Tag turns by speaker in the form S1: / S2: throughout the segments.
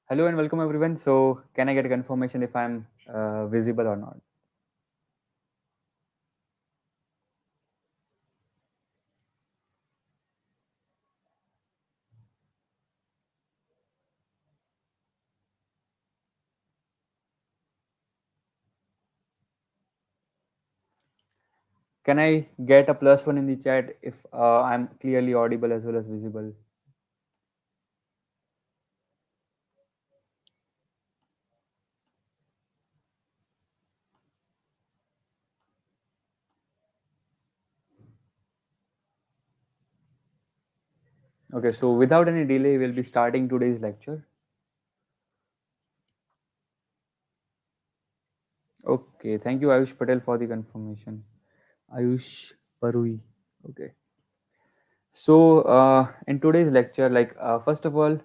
S1: Hello and welcome everyone. So, can I get a confirmation if I'm visible or not? Can I get a plus one in the chat if I'm clearly audible as well as visible? Okay, so without any delay, we'll be starting today's lecture. Okay, thank you, Ayush Patel, for the confirmation. Ayush Parui. Okay. So, in today's lecture, first of all,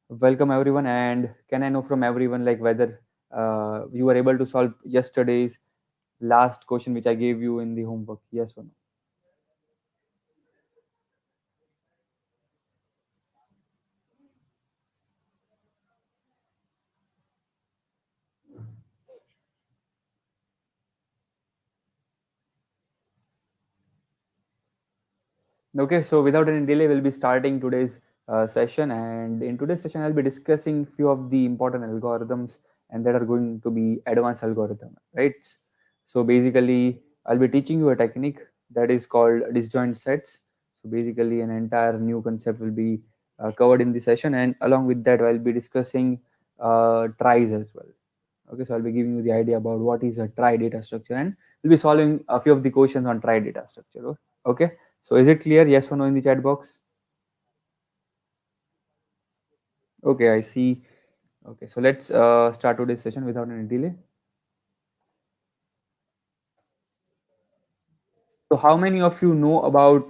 S1: welcome everyone, and can I know from everyone whether you were able to solve yesterday's last question which I gave you in the homework? Yes or no? Okay, so without any delay, we'll be starting today's session. And in today's session, I'll be discussing few of the important algorithms and that are going to be advanced algorithm, right? So basically, I'll be teaching you a technique that is called disjoint sets. So basically, an entire new concept will be covered in the session, and along with that, I'll be discussing tries as well. Okay, so I'll be giving you the idea about what is a trie data structure, and we'll be solving a few of the questions on trie data structure. Okay, so is it clear? Yes or no in the chat box? Okay, I see. Okay, so let's start today's session without any delay. So how many of you know about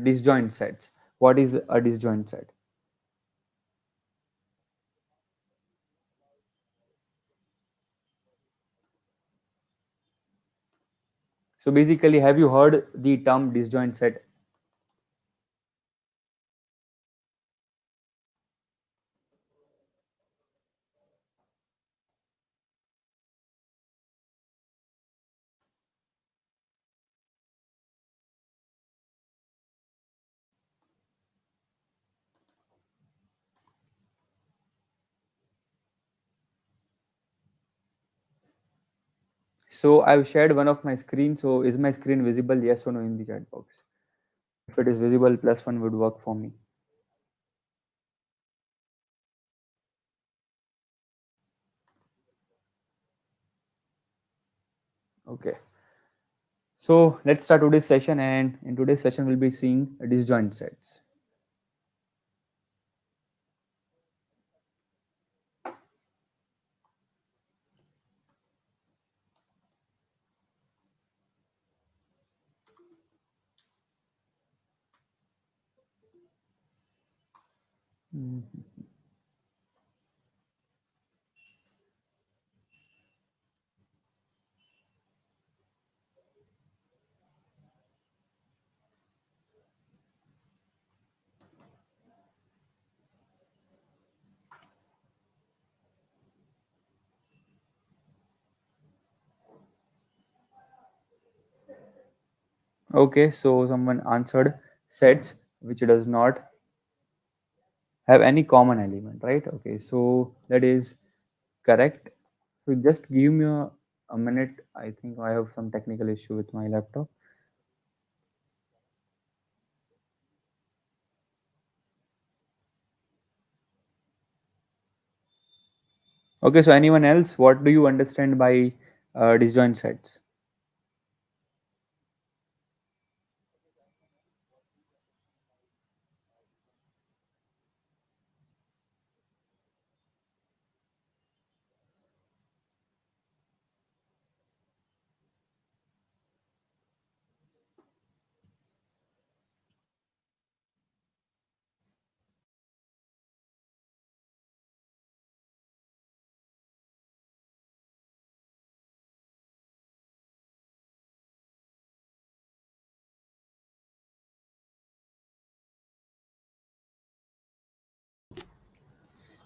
S1: disjoint sets? What is a disjoint set? So basically, have you heard the term disjoint set? So I've shared one of my screen. So is my screen visible? Yes or no in the chat box? If it is visible, plus one would work for me. Okay. So let's start today's session, and in today's session we'll be seeing disjoint sets. Mhm. Okay, so someone answered sets which does not have any common element, right? Okay, so that is correct. So just give me a minute. I think I have some technical issue with my laptop. Okay, so anyone else, what do you understand by disjoint sets?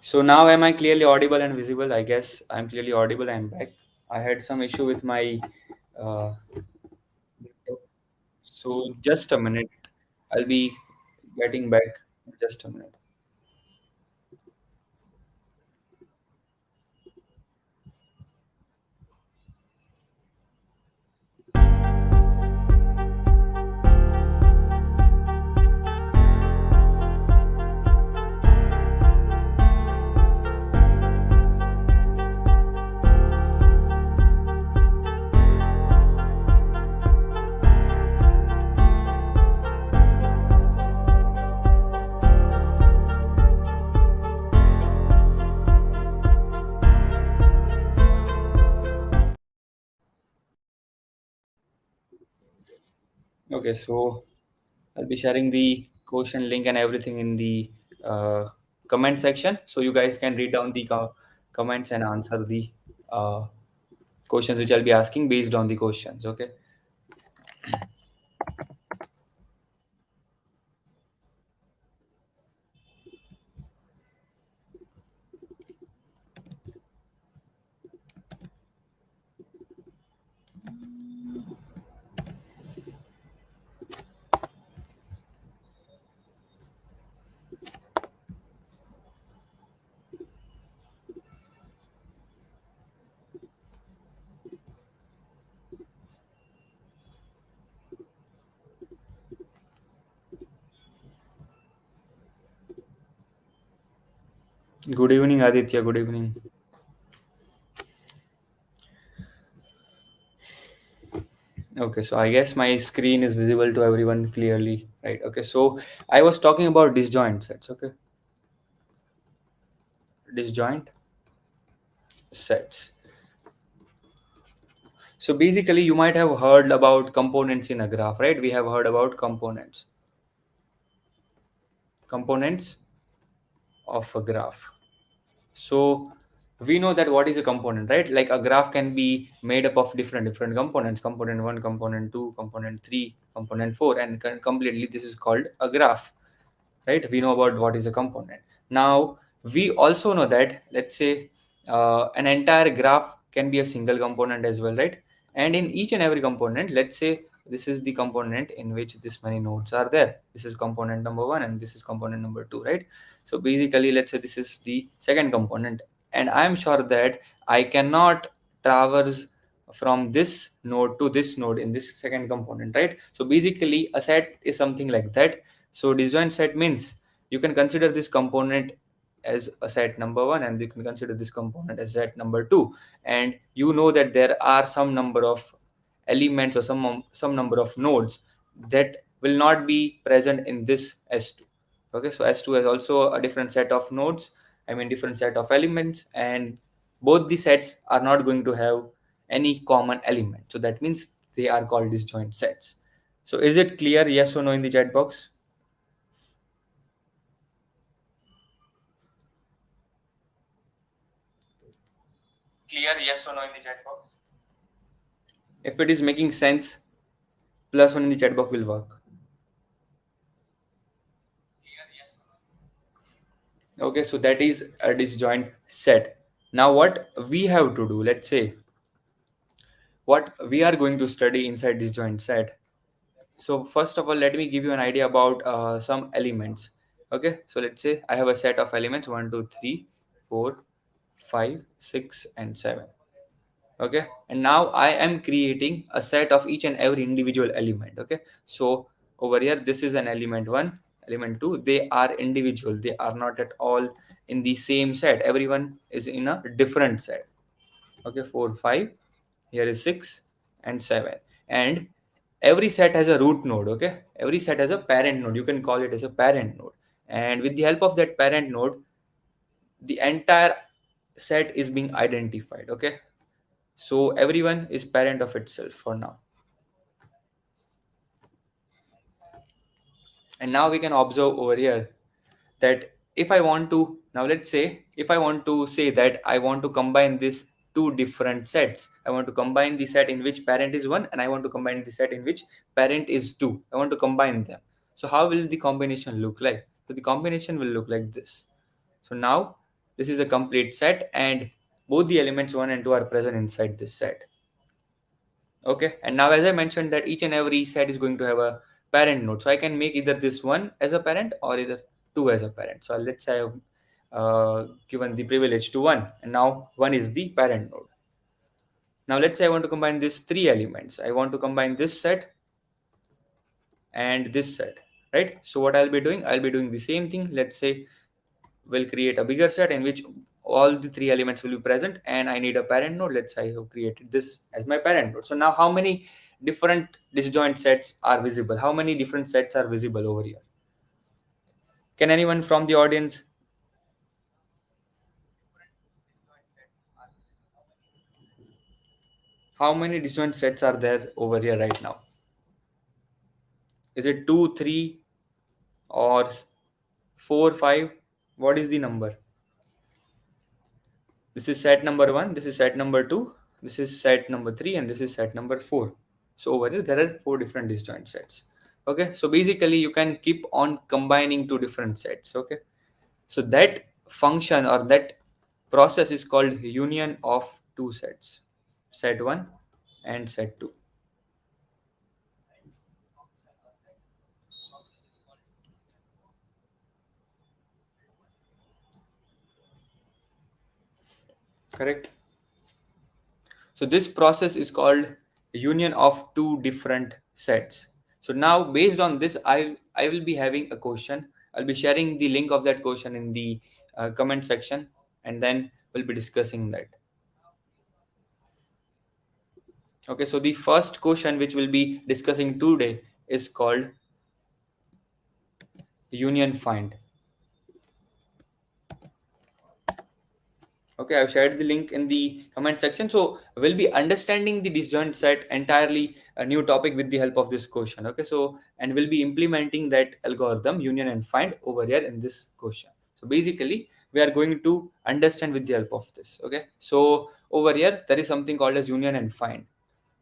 S1: So now am I clearly audible and visible? I guess I'm clearly audible. I'm back. I had some issue with my uh, laptop. So just a minute. I'll be getting back in just a minute. Okay, so I'll be sharing the question link and everything in the uh, comment section, so you guys can read down the comments and answer the uh, questions which I'll be asking based on the questions. Okay. Good evening, Aditya. Good evening. Okay, so I guess my screen is visible to everyone clearly, right? Okay, so I was talking about disjoint sets. Okay, disjoint sets. So basically, you might have heard about components in a graph, right? We have heard about components of a graph. So we know that what is a component, right? Like a graph can be made up of different components: component one, component two, component three, component four, and completely this is called a graph, right? We know about what is a component. Now we also know that, let's say, an entire graph can be a single component as well, right? And in each and every component, let's say this is the component in which this many nodes are there. This is component number one and this is component number two, right? So basically, let's say this is the second component, and I'm sure that I cannot traverse from this node to this node in this second component, right? So basically a set is something like that. So disjoint set means you can consider this component as a set number one, and you can consider this component as set number two. And you know that there are some number of elements or some number of nodes that will not be present in this S2. Okay, so S2 has also a different set of nodes, I mean different set of elements, and both the sets are not going to have any common element. So that means they are called disjoint sets. So is it clear, yes or no, in the chat box? Clear, yes or no, in the chat box? If it is making sense, plus one in the chat box will work. Okay, so that is a disjoint set. Now, what we have to do, let's say, what we are going to study inside disjoint set. So, first of all, let me give you an idea about some elements. Okay, so let's say I have a set of elements 1, 2, 3, 4, 5, 6, and 7. Okay, and now I am creating a set of each and every individual element. Okay, so over here this is an element 1, element 2. They are individual, they are not at all in the same set. Everyone is in a different set. Okay, 4, 5, here is 6 and 7. And every set has a root node. Okay, every set has a parent node, you can call it as a parent node. And with the help of that parent node, the entire set is being identified. Okay, so everyone is parent of itself for now. And now we can observe over here that if I want to, now let's say, if I want to say that I want to combine these two different sets, I want to combine the set in which parent is 1 and I want to combine the set in which parent is 2. I want to combine them. So how will the combination look like? So the combination will look like this. So now This is a complete set, and both the elements 1 and 2 are present inside this set. Okay, and now as I mentioned that each and every set is going to have a parent node. So I can make either this 1 as a parent or either 2 as a parent. So let's say I have given the privilege to 1, and now 1 is the parent node. Now let's say I want to combine these 3 elements. I want to combine this set and this set, right? So what I'll be doing, I'll be doing the same thing. Let's say we'll create a bigger set in which all the 3 elements will be present, and I need a parent node. Let's say I have created this as my parent node. So now how many different disjoint sets are visible? How many different sets are visible over here? Can anyone from the audience? How many disjoint sets are there over here right now? Is it 2, 3, or 4, 5? What is the number? This is set number 1, this is set number 2, this is set number 3, and this is set number 4. So over here there are 4 different disjoint sets. Okay, so basically you can keep on combining 2 different sets. Okay, so that function or that process is called union of 2 sets, set 1 and set 2. Correct. So this process is called union of 2 different sets. So now based on this, I will be having a question. I'll be sharing the link of that question in the comment section, and then we'll be discussing that. Okay, so the first question which we'll be discussing today is called union find. Okay, I've shared the link in the comment section. So we'll be understanding the disjoint set entirely a new topic with the help of this question. Okay, so and we'll be implementing that algorithm union and find over here in this question. So basically we are going to understand with the help of this. Okay, so over here there is something called as union and find,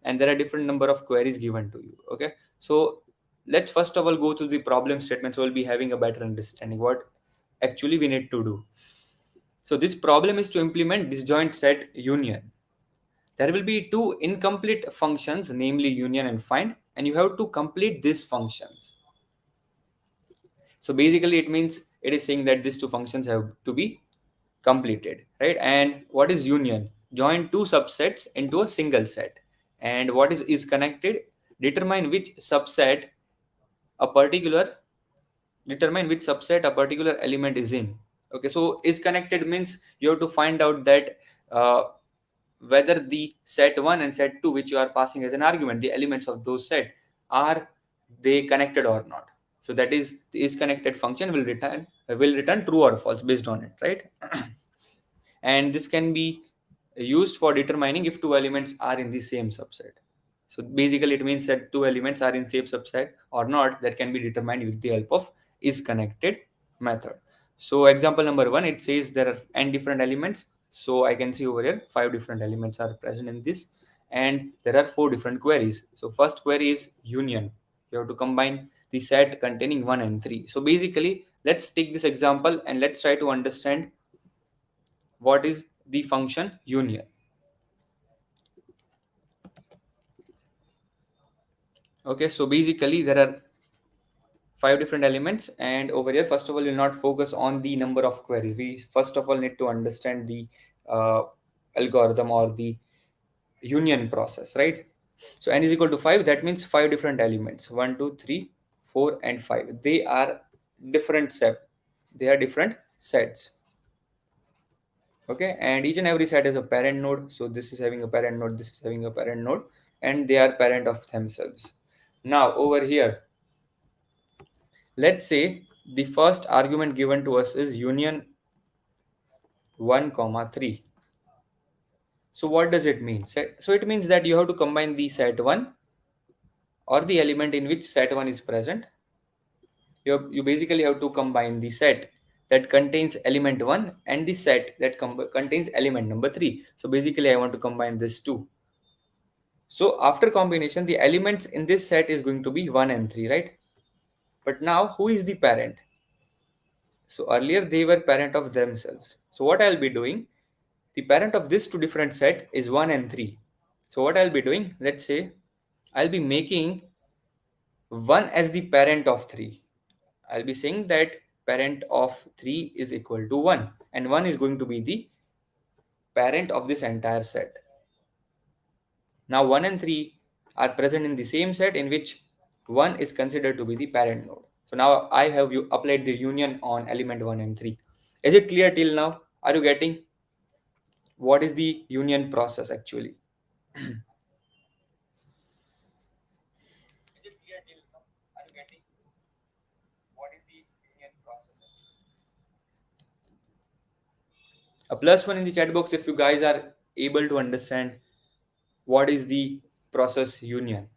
S1: and there are different number of queries given to you. Okay, so let's first of all go to the problem statement, so we'll be having a better understanding what actually we need to do. So this problem is to implement disjoint set union. There will be 2 incomplete functions, namely union and find, and you have to complete these functions. So basically it means it is saying that these 2 functions have to be completed, right? And what is union? Join 2 subsets into a single set. And what is connected? Determine which subset a particular determine which subset a particular element is in. Okay, so is connected means you have to find out that uh, whether the set 1 and set 2 which you are passing as an argument, the elements of those set, are they connected or not. So that is the is connected function will return true or false based on it, right? And this can be used for determining if 2 elements are in the same subset. So basically it means that 2 elements are in same subset or not, that can be determined with the help of is connected method. So example number 1, it says there are n different elements. So I can see over here 5 different elements are present in this, and there are 4 different queries. So first query is union. You have to combine the set containing 1 and 3. So basically let's take this example and let's try to understand what is the function union. Okay, so basically there are 5 different elements, and over here first of all we'll not focus on the number of queries. We first of all need to understand the uh, algorithm or the union process, right? So n is equal to 5, that means 5 different elements, 1 2 3 4 and 5. They are different sets. Okay, and each and every set has a parent node. So this is having a parent node, this is having a parent node, and they are parent of themselves. Now over here, let's say the first argument given to us is union 1 comma 3. So what does it mean? So it means that you have to combine the set 1 or the element in which set 1 is present. You basically have to combine the set that contains element 1 and the set that contains element number 3. So basically I want to combine this two. So after combination, the elements in this set is going to be 1 and 3, right? But now who is the parent? So earlier they were parent of themselves. So what I'll be doing, the parent of this two different set is 1 and 3. So what I'll be doing, let's say I'll be making 1 as the parent of 3. I'll be saying that parent of 3 is equal to 1, and 1 is going to be the parent of this entire set. Now 1 and 3 are present in the same set in which 1 is considered to be the parent node. So now I have you applied the union on element 1 and 3. Is it clear till now? Are you getting what is the union process actually? Is it clear till now? Are you getting what is the union process actually? A plus one in the chat box if you guys are able to understand what is the process union.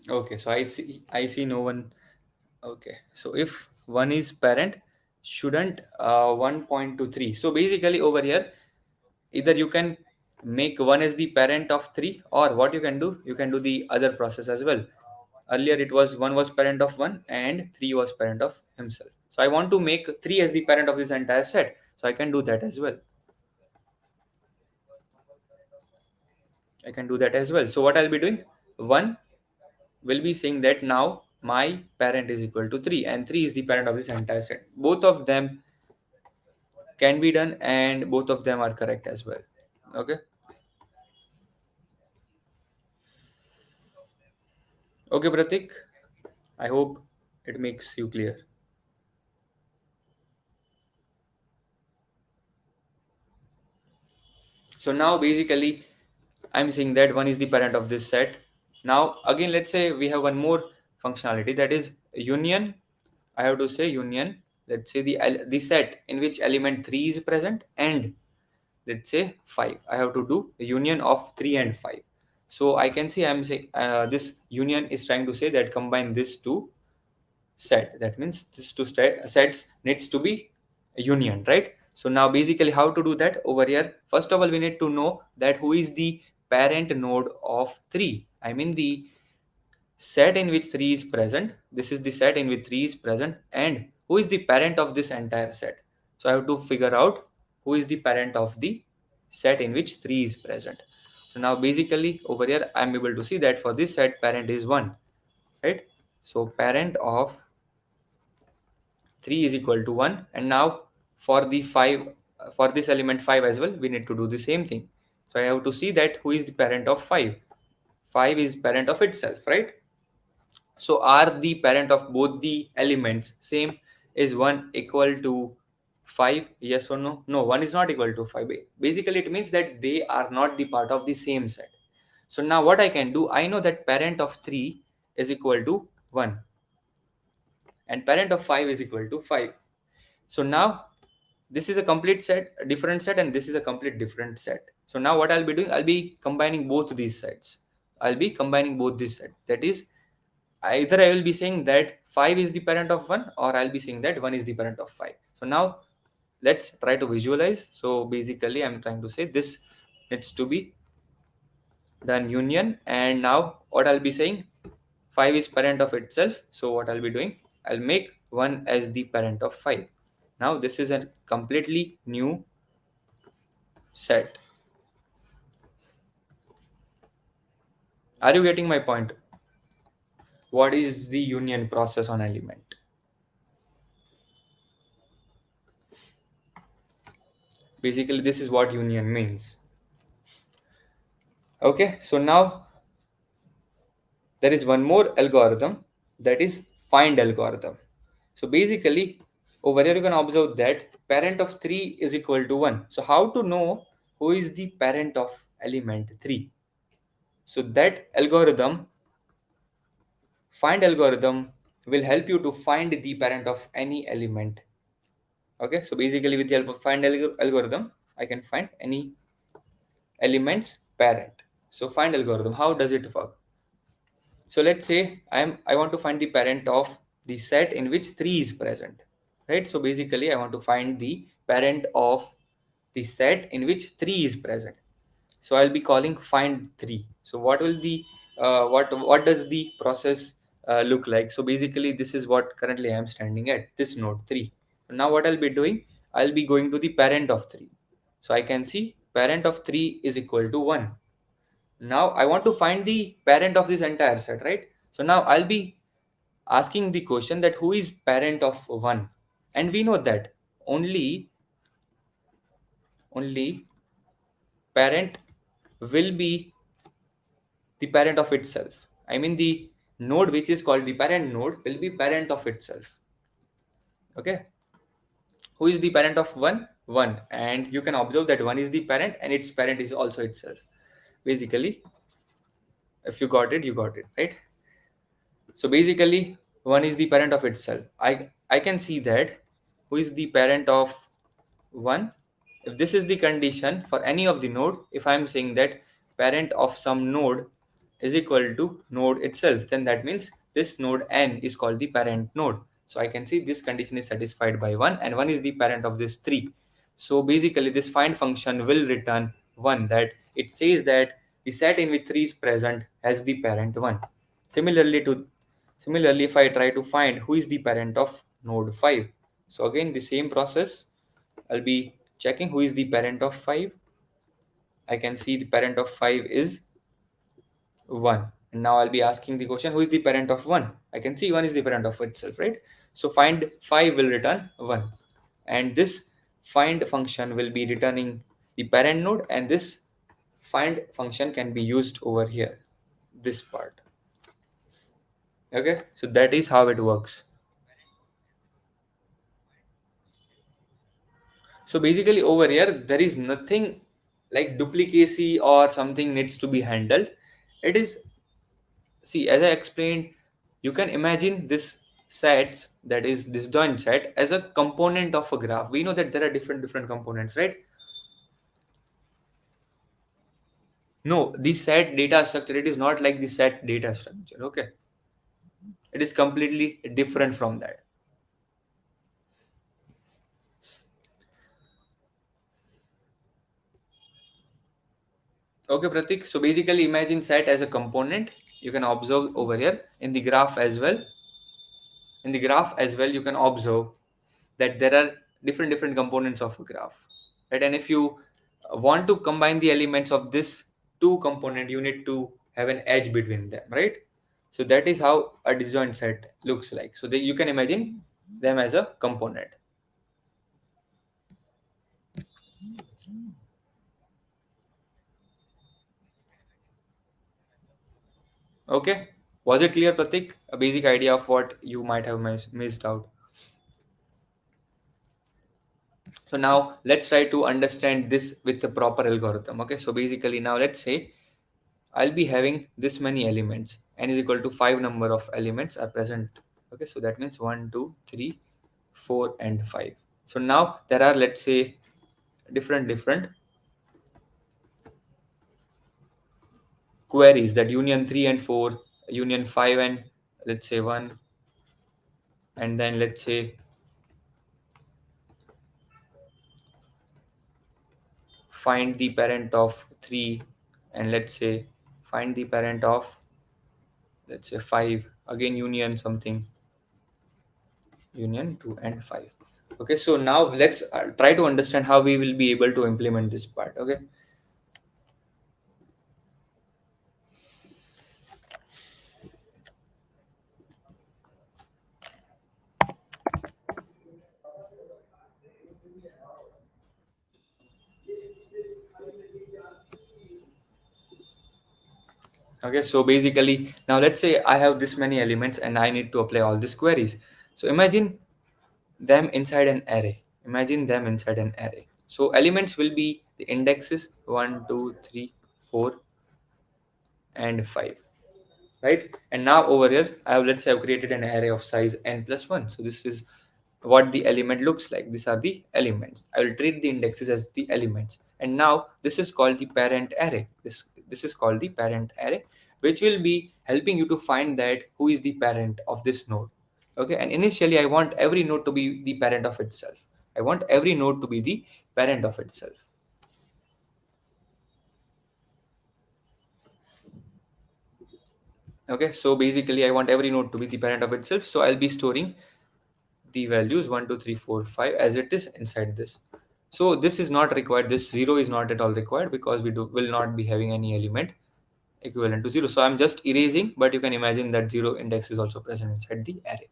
S1: Okay, so I see no one. Okay, so if one is parent, shouldn't 1.23. So basically over here, either you can make one as the parent of 3, or what you can do the other process as well. Earlier it was 1 was parent of 1 and 3 was parent of himself. So I want to make 3 as the parent of this entire set. So I can do that as well. I can do that as well. So what I'll be doing, 1 will be saying that now my parent is equal to 3, and 3 is the parent of this entire set. Both of them can be done and both of them are correct as well. Okay. Okay, Pratik. I hope it makes you clear. So now basically I'm saying that 1 is the parent of this set. Now again, let's say we have one more functionality, that is union. I have to say union. Let's say the set in which element 3 is present, and let's say 5. I have to do the union of 3 and 5. So I can see I'm saying this union is trying to say that combine this two set. That means these two sets needs to be a union, right? So now basically how to do that over here? First of all, we need to know that who is the parent node of 3. I mean the set in which 3 is present. This is the set in which 3 is present, and who is the parent of this entire set. So I have to figure out who is the parent of the set in which 3 is present. So now basically over here I'm able to see that for this set parent is 1, right? So parent of 3 is equal to 1, and now for the 5, for this element 5 as well, we need to do the same thing. So I have to see that who is the parent of 5. 5 is parent of itself, right? So are the parent of both the elements same? Is 1 equal to 5? Yes or no? No, 1 is not equal to 5. Basically it means that they are not the part of the same set. So now what I can do, I know that parent of 3 is equal to 1 and parent of 5 is equal to 5. So now this is a complete set, a different set, and this is a complete different set. So now what I'll be doing, I'll be combining both these sets. I'll be combining both these sets. That is, either I will be saying that 5 is the parent of 1, or I'll be saying that 1 is the parent of 5. So now let's try to visualize. So basically I'm trying to say this needs to be done union, and now what I'll be saying, 5 is parent of itself. So what I'll be doing, I'll make 1 as the parent of 5. Now this is a completely new set. Are you getting my point? What is the union process on element? Basically this is what union means. Okay, so now there is one more algorithm, that is find algorithm. So basically over here you can observe that parent of 3 is equal to 1. So how to know who is the parent of element 3? So that algorithm, find algorithm, will help you to find the parent of any element. Okay, so basically with the help of find algorithm, I can find any elements parent. So find algorithm, how does it work? So let's say I want to find the parent of the set in which 3 is present, right? So basically I want to find the parent of the set in which 3 is present. So I'll be calling find 3. So what will the what does the process look like? So basically this is what currently I am standing at, this node 3. Now what I'll be doing, I'll be going to the parent of 3. So I can see parent of 3 is equal to 1. Now I want to find the parent of this entire set, right? So now I'll be asking the question that who is parent of 1, and we know that only parent will be the parent of itself. I mean the node which is called the parent node will be parent of itself. Okay, who is the parent of 1? 1. And you can observe that 1 is the parent and its parent is also itself. Basically, if you got it, you got it, right? So basically 1 is the parent of itself. I can see that who is the parent of 1. If this is the condition for any of the node, if I am saying that parent of some node is equal to node itself, then that means this node n is called the parent node. So I can see this condition is satisfied by 1, and 1 is the parent of this 3. So basically this find function will return 1, that it says that the set in which 3 is present has the parent 1. Similarly, if I try to find who is the parent of node 5, so again the same process, I'll be checking who is the parent of 5. I can see the parent of 5 is 1. And now I'll be asking the question, who is the parent of 1? I can see 1 is the parent of itself, right? So find 5 will return 1. And this find function will be returning the parent node, and this find function can be used over here, this part. Okay, so that is how it works. So basically over here, there is nothing like duplicacy or something needs to be handled. It is, see, as I explained, you can imagine this sets, that is this joint set, as a component of a graph. We know that there are different components, right? No, the set data structure, it is not like the set data structure. Okay, it is completely different from that. Okay, Pratik. So basically, imagine set as a component. You can observe over here in the graph as well. In the graph as well, you can observe that there are different components of a graph, right? And if you want to combine the elements of this two component, you need to have an edge between them, right? So that is how a disjoint set looks like. So you can imagine them as a component. Okay, was it clear, Pratik? A basic idea of what you might have missed out. So now let's try to understand this with the proper algorithm. Okay, so basically now let's say I'll be having this many elements. N is equal to 5 number of elements are present. Okay, so that means 1, 2, 3, 4, and 5. So now there are, let's say, different queries, that union 3 and 4, union 5 and let's say 1, and then let's say find the parent of 3, and let's say find the parent of, let's say, 5, again union something, union 2 and 5. Okay, so now let's try to understand how we will be able to implement this part. Okay, okay, so basically now let's say I have this many elements and I need to apply all these queries. So imagine them inside an array. Imagine them inside an array. So elements will be the indexes 1, 2, 3, 4, and 5, right? And now over here I have, let's say, I've created an array of size n plus 1. So this is what the element looks like. These are the elements. I will treat the indexes as the elements, and now this is called the parent array. This is called the parent array, which will be helping you to find that who is the parent of this node. Okay, and initially I want every node to be the parent of itself. I want every node to be the parent of itself. Okay, so basically I want every node to be the parent of itself. So I'll be storing the values 1, 2, 3, 4, 5 as it is inside this. So this is not required. This 0 is not at all required because we will not be having any element equivalent to 0. So I'm just erasing, but you can imagine that 0 index is also present inside the array.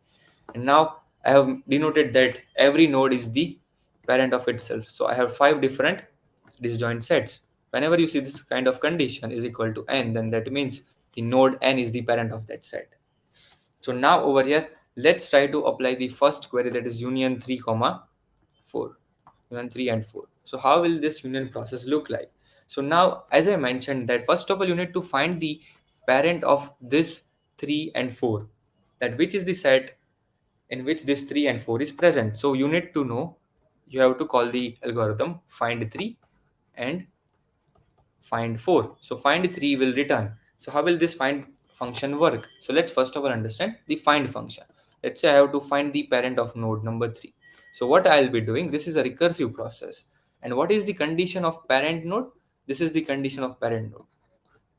S1: And now I have denoted that every node is the parent of itself. So I have 5 different disjoint sets. Whenever you see this kind of condition is equal to n, then that means the node n is the parent of that set. So now over here, let's try to apply the first query, that is union 3 comma 4, union 3 and 4. So how will this union process look like? So now, as I mentioned, that first of all you need to find the parent of this 3 and 4, that which is the set in which this 3 and 4 is present. So you need to know, you have to call the algorithm find 3 and find 4. So find 3 will return. So how will this find function work? So let's first of all understand the find function. Let's say I have to find the parent of node number 3. So what I'll be doing, this is a recursive process. And what is the condition of parent node? This is the condition of parent node.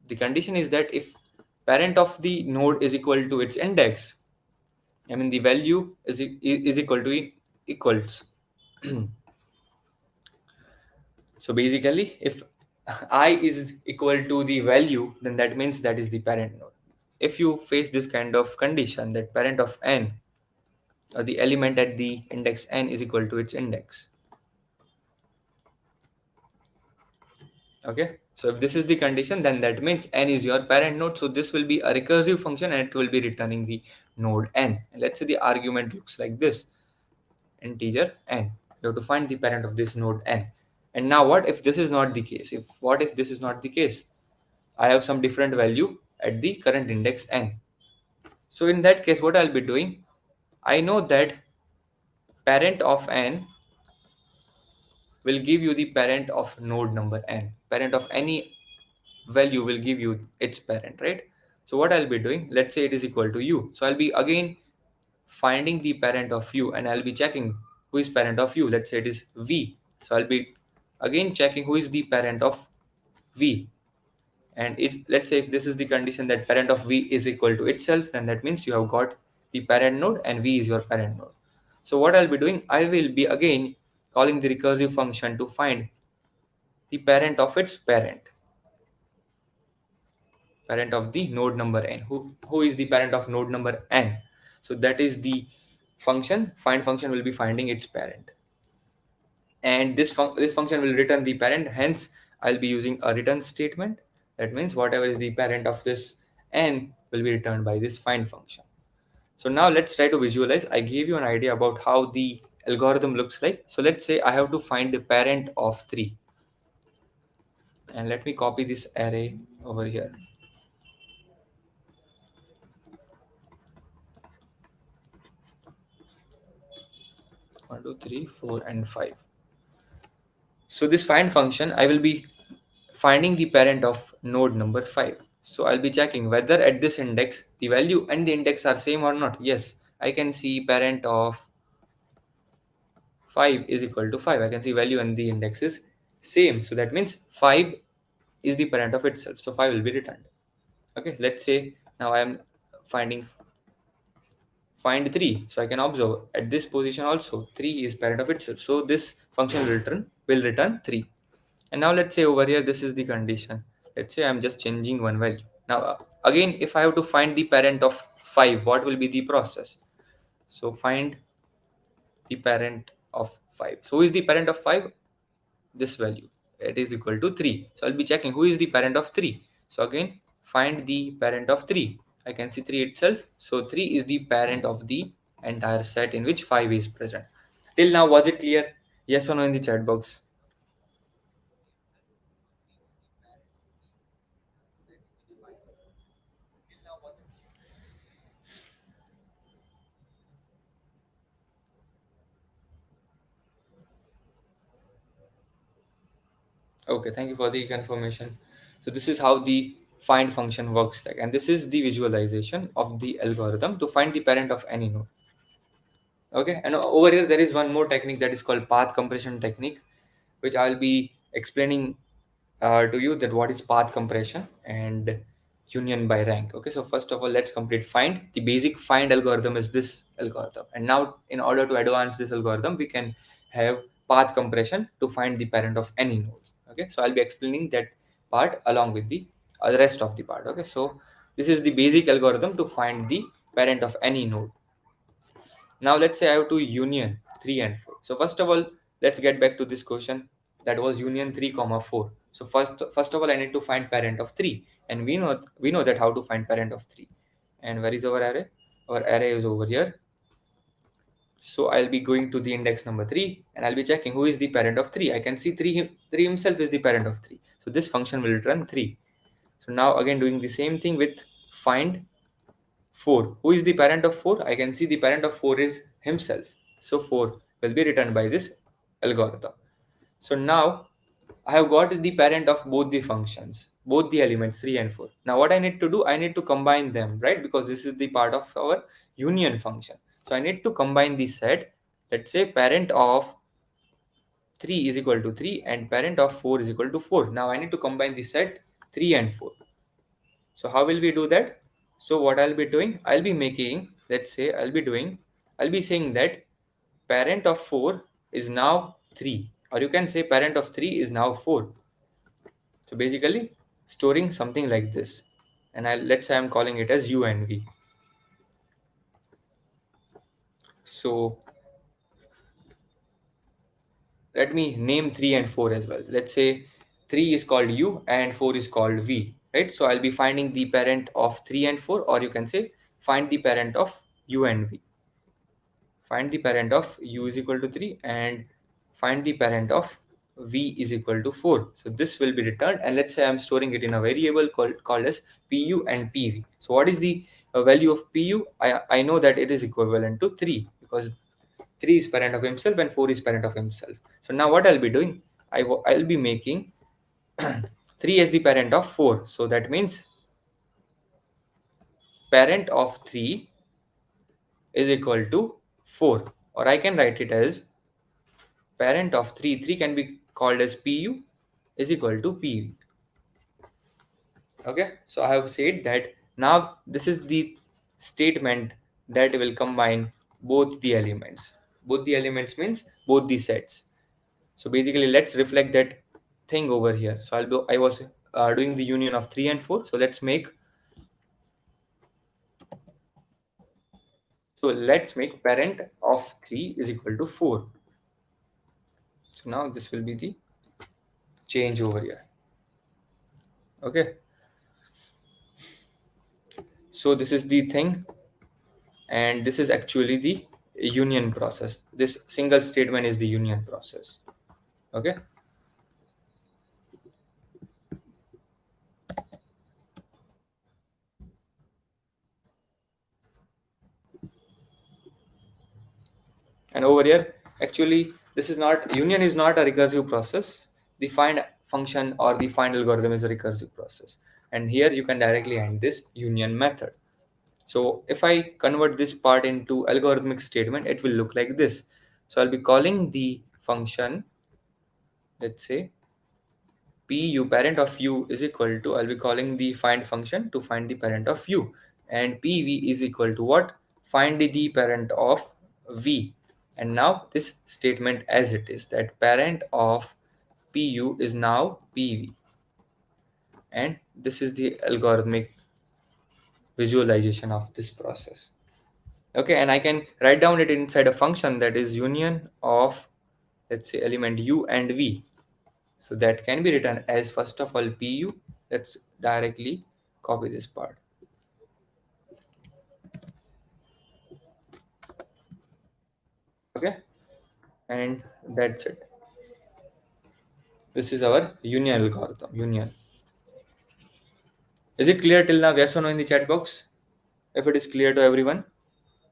S1: The condition is that if parent of the node is equal to its index, I mean the value is equal to equals. So basically, if I is equal to the value, then that means that is the parent node. If you face this kind of condition, that parent of n or the element at the index n is equal to its index. Okay, so if this is the condition, then that means n is your parent node. So this will be a recursive function and it will be returning the node n. And let's say the argument looks like this, integer n. You have to find the parent of this node n. And now what if this is not the case? What if this is not the case? I have some different value at the current index n. So in that case, what I'll be doing, I know that parent of n will give you the parent of node number n. Parent of any value will give you its parent, right? So what I'll be doing, let's say it is equal to u. So I'll be again finding the parent of u and I'll be checking who is parent of u. Let's say it is v. So I'll be again checking who is the parent of v. And if let's say if this is the condition that parent of v is equal to itself, then that means you have got the parent node and v is your parent node. So what I'll be doing, I will be again calling the recursive function to find the parent of its parent of the node number n. Who is the parent of node number n? So that is the function. Find function will be finding its parent, and this function will return the parent. Hence I'll be using a return statement. That means whatever is the parent of this n will be returned by this find function. So now let's try to visualize. I gave you an idea about how the algorithm looks like. So let's say I have to find the parent of 3, and let me copy this array over here. 1, 2, 3, 4 and 5. So this find function, I will be finding the parent of node number 5. So I'll be checking whether at this index the value and the index are same or not. Yes, I can see parent of 5 is equal to 5. I can see value and the index is same. So that means 5 is the parent of itself. So 5 will be returned. Okay, let's say now I am finding find 3. So I can observe at this position also 3 is parent of itself. So this function will return 3. And now let's say over here this is the condition. Let's say I'm just changing one value. Now again, if I have to find the parent of 5, what will be the process? So find the parent of 5. So who is the parent of 5? This value, it is equal to 3. So I'll be checking who is the parent of 3. So again, find the parent of 3. I can see 3 itself. So 3 is the parent of the entire set in which 5 is present. Till now, was it clear? Yes or no in the chat box? Okay, thank you for the confirmation. So this is how the find function works like, and this is the visualization of the algorithm to find the parent of any node. Okay, and over here there is one more technique that is called path compression technique, which I'll be explaining to you that what is path compression and union by rank. Okay, so first of all, let's complete find. The basic find algorithm is this algorithm, and now in order to advance this algorithm, we can have path compression to find the parent of any node. Okay, so I'll be explaining that part along with the rest of the part. Okay, so this is the basic algorithm to find the parent of any node. Now let's say I have to union 3 and 4. So first of all, let's get back to this question that was union 3 comma 4. So first of all, I need to find parent of 3, and we know that how to find parent of 3. And where is our array? Our array is over here. So I'll be going to the index number 3 and I'll be checking who is the parent of 3. I can see 3 himself is the parent of 3. So this function will return 3. So now again doing the same thing with find 4. Who is the parent of 4? I can see the parent of 4 is himself. So 4 will be returned by this algorithm. So now I have got the parent of both the functions, both the elements 3 and 4. Now what I need to do, I need to combine them, right? Because this is the part of our union function. So I need to combine the set. Let's say parent of 3 is equal to 3 and parent of 4 is equal to 4. Now I need to combine the set 3 and 4. So how will we do that? So what I'll be doing, I'll be making, let's say I'll be saying that parent of 4 is now 3, or you can say parent of 3 is now 4. So basically storing something like this, and let's say I'm calling it as u and v. So let me name 3 and 4 as well. Let's say 3 is called u and 4 is called v, right? So I'll be finding the parent of 3 and 4, or you can say find the parent of u and v. Find the parent of u is equal to 3 and find the parent of v is equal to 4. So this will be returned, and let's say I'm storing it in a variable called as pu and pv. So what is the value of pu? I know that it is equivalent to 3 because 3 is parent of himself and 4 is parent of himself. So now what I'll be doing, I'll be making 3 as the parent of 4. So that means parent of 3 is equal to 4, or I can write it as parent of 3 can be called as pu is equal to pv. Okay, so I have said that now this is the statement that will combine both the elements. Both the elements means both the sets. So basically let's reflect that thing over here. So I was doing the union of 3 and 4. So let's make parent of 3 is equal to 4. So now this will be the change over here. Okay, so this is the thing, and this is actually the union process. This single statement is the union process. Okay, and over here actually this is not, union is not a recursive process. The find function or the find algorithm is a recursive process, and here you can directly end this union method. So if I convert this part into algorithmic statement, it will look like this. So I'll be calling the function, let's say pu parent of u is equal to, I'll be calling the find function to find the parent of u, and pv is equal to what? Find the parent of v. And now this statement as it is, that parent of pu is now pv, and this is the algorithmic visualization of this process. Okay, and I can write down it inside a function that is union of, let's say, element u and v. So that can be written as, first of all, pu. Let's directly copy this part. Okay, and that's it. This is our union algorithm. Union. Is it clear till now? Yes or no in the chat box? If it is clear to everyone.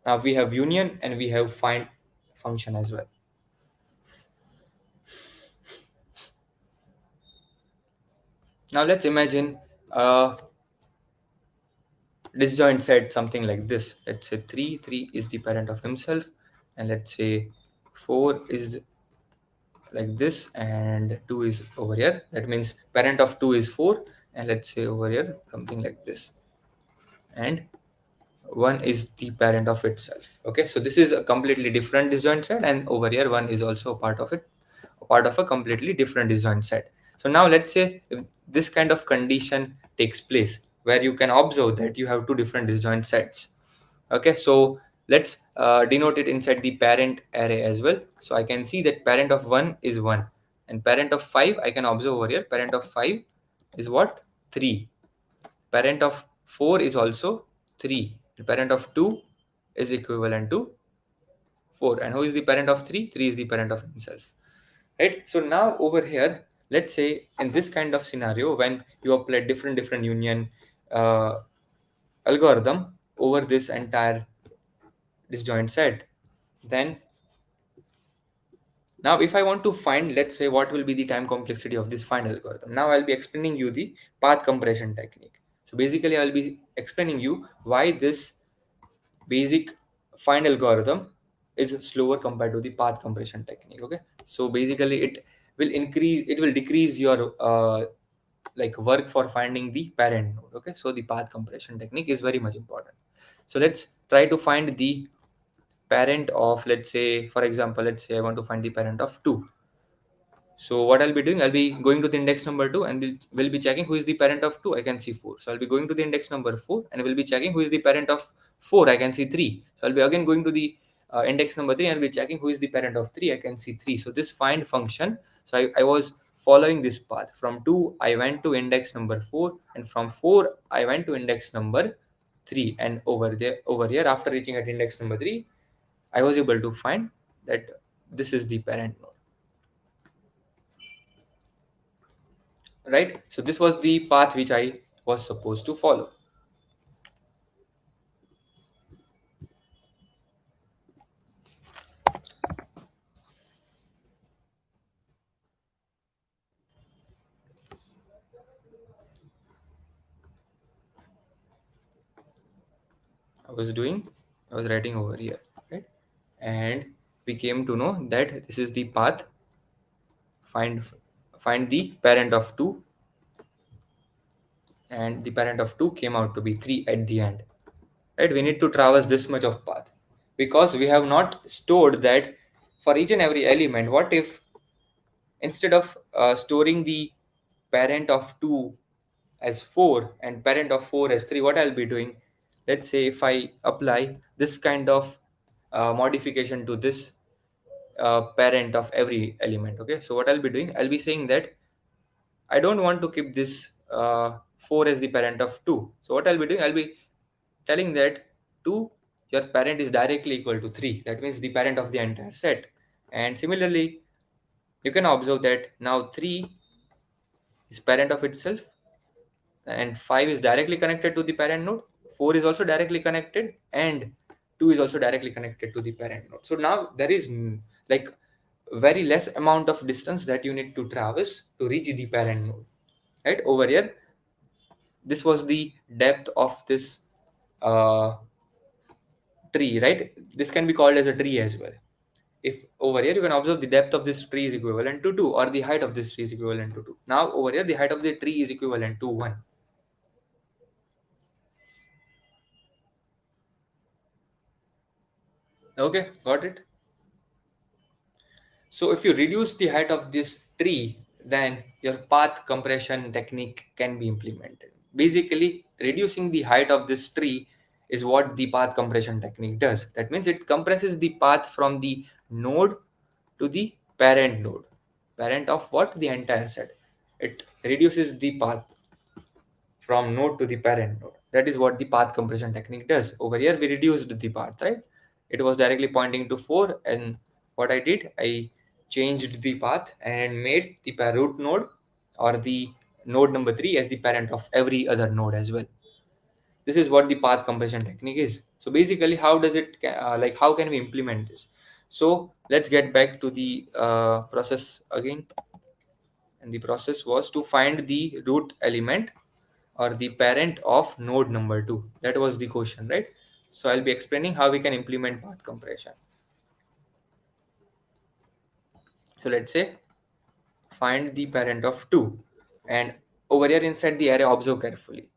S1: Now we have union and we have find function as well. Now let's imagine disjoint set something like this. Let's say 3 is the parent of himself and let's say 4 is like this and 2 is over here. That means parent of 2 is 4, and let's say over here something like this, and 1 is the parent of itself. Okay, so this is a completely different disjoint set, and over here 1 is also a part of it, a part of a completely different disjoint set. So now let's say if this kind of condition takes place where you can observe that you have two different disjoint sets. Okay, so let's denote it inside the parent array as well. So I can see that parent of 1 is 1, and parent of 5 I can observe over here, parent of 5 is what, 3. Parent of 4 is also 3. The parent of 2 is equivalent to 4. And who is the parent of 3? 3 is the parent of himself. Right? So now over here, let's say in this kind of scenario, when you apply different union uh, algorithm over this entire disjoint set, then now if I want to find, let's say, what will be the time complexity of this find algorithm. Now I'll be explaining you the path compression technique. So basically I'll be explaining you why this basic find algorithm is slower compared to the path compression technique. Okay, so basically it will decrease your like work for finding the parent node. Okay, so the path compression technique is very much important. So let's try to find the parent of, let's say, for example, let's say I want to find the parent of 2. So what I'll be doing, I'll be going to the index number 2 and we'll be checking who is the parent of 2. I can see 4. So I'll be going to the index number 4 and we'll be checking who is the parent of 4. I can see 3. So I'll be again going to the index number 3 and be checking who is the parent of 3. I can see 3. So this find function, so I was following this path. From 2, I went to index number 4, and from 4, I went to index number 3. And over here, after reaching at index number 3, I was able to find that this is the parent node. Right, so this was the path which I was supposed to follow. I was writing over here, right? And we came to know that this is the path. Find the parent of 2, and the parent of 2 came out to be 3 at the end. Right, we need to traverse this much of path because we have not stored that for each and every element. What if instead of storing the parent of 2 as 4 and parent of 4 as 3, what I'll be doing, let's say if I apply this kind of modification to this parent of every element. Okay, so what I'll be doing, I'll be saying that I don't want to keep this 4 as the parent of 2. So what I'll be doing, I'll be telling that 2, your parent is directly equal to 3. That means the parent of the entire set. And similarly, you can observe that now 3 is parent of itself, and 5 is directly connected to the parent node, 4 is also directly connected, and 2 is also directly connected to the parent node. So now there is like very less amount of distance that you need to traverse to reach the parent node. Right, over here, this was the depth of this uh, tree. Right, this can be called as a tree as well. If over here you can observe the depth of this tree is equivalent to 2, or the height of this tree is equivalent to 2. Now over here the height of the tree is equivalent to 1. Okay, got it. So if you reduce the height of this tree, then your path compression technique can be implemented. Basically, reducing the height of this tree is what the path compression technique does. That means it compresses the path from the node to the parent node. Parent of what? The entire set. It reduces the path from node to the parent node. That is what the path compression technique does. Over here, we reduced the path, right? It was directly pointing to 4, and what I did, I changed the path and made the root node or the node number 3 as the parent of every other node as well. This is what the path compression technique is. So basically, how does it like how can we implement this? So let's get back to the process again. And the process was to find the root element or the parent of node number 2. That was the question, right? So I'll be explaining how we can implement path compression.
S2: So let's say find the parent of 2, and over here inside the array observe carefully.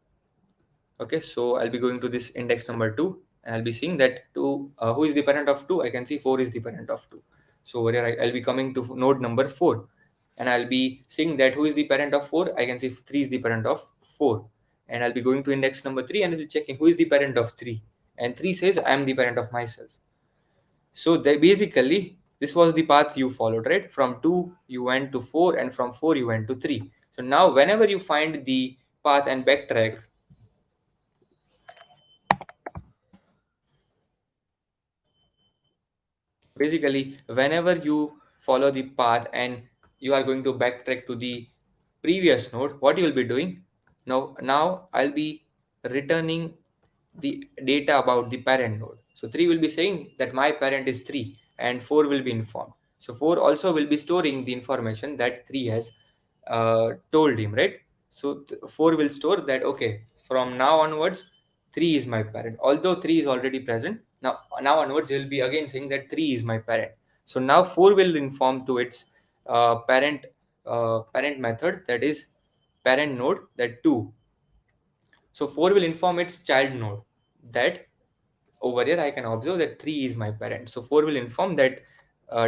S2: Okay, so I'll be going to this index number 2, and I'll be seeing that 2, who is the parent of 2? I can see 4 is the parent of 2. So over here I'll be coming to node number 4, and I'll be seeing that who is the parent of 4? I can see 3 is the parent of 4, and I'll be going to index number 3 and I'll be checking who is the parent of 3, and 3 says I am the parent of myself. So they basically, this was the path you followed, right? From 2 you went to 4, and from 4 you went to 3. So now whenever you find the path and backtrack, basically whenever you follow the path and you are going to backtrack to the previous node, what you will be doing now I'll be returning the data about the parent node. So 3 will be saying that my parent is 3, and 4 will be informed. So 4 also will be storing the information that 3 has told him, right? So 4 will store that, okay, from now onwards 3 is my parent, although 3 is already present. Now onwards it will be again saying that 3 is my parent. So now 4 will inform to its parent method, that is parent node, that 2. So 4 will inform its child node that over here I can observe that 3 is my parent. So 4 will inform that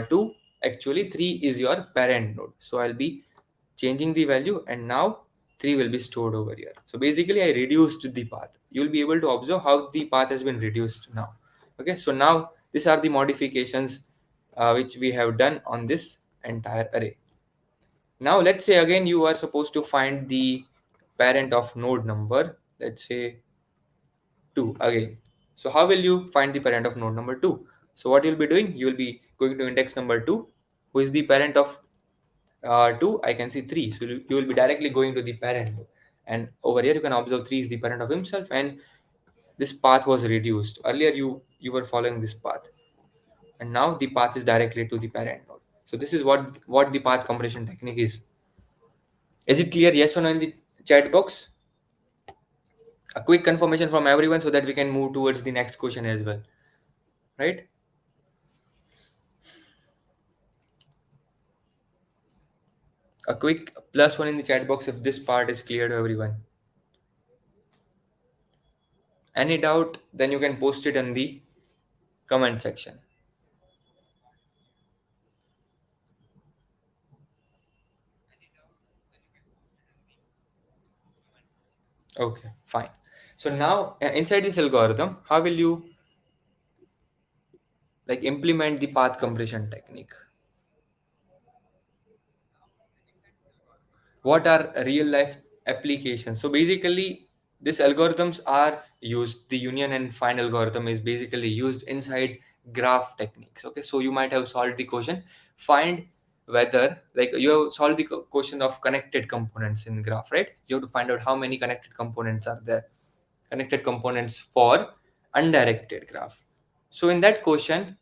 S2: 2, actually 3 is your parent node. So I'll be changing the value, and now 3 will be stored over here. So basically I reduced the path. You'll be able to observe how the path has been reduced now. Okay, so now these are the modifications which we have done on this entire array. Now let's say again you are supposed to find the parent of node number, let's say 2 again. So how will you find the parent of node number 2? So what you'll be doing, you will be going to index number 2, who is the parent of 2? I can see 3. So you will be directly going to the parent node. And over here you can observe 3 is the parent of himself, and this path was reduced. Earlier you were following this path, and now the path is directly to the parent node. So this is what the path compression technique is. Is it clear? Yes or no in the chat box? A quick confirmation from everyone so that we can move towards the next question as well. Right? A quick +1 in the chat box if this part is clear to everyone. Any doubt, then you can post it in the comment section. Okay, fine. So now inside this algorithm, how will you like implement the path compression technique? What are real life applications? So basically these algorithms are used, the union and find algorithm is basically used inside graph techniques. Okay, so you might have solved the question, find whether, like you have solved the question of connected components in graph, right? You have to find out how many connected components are there, connected components for undirected graph. So in that question,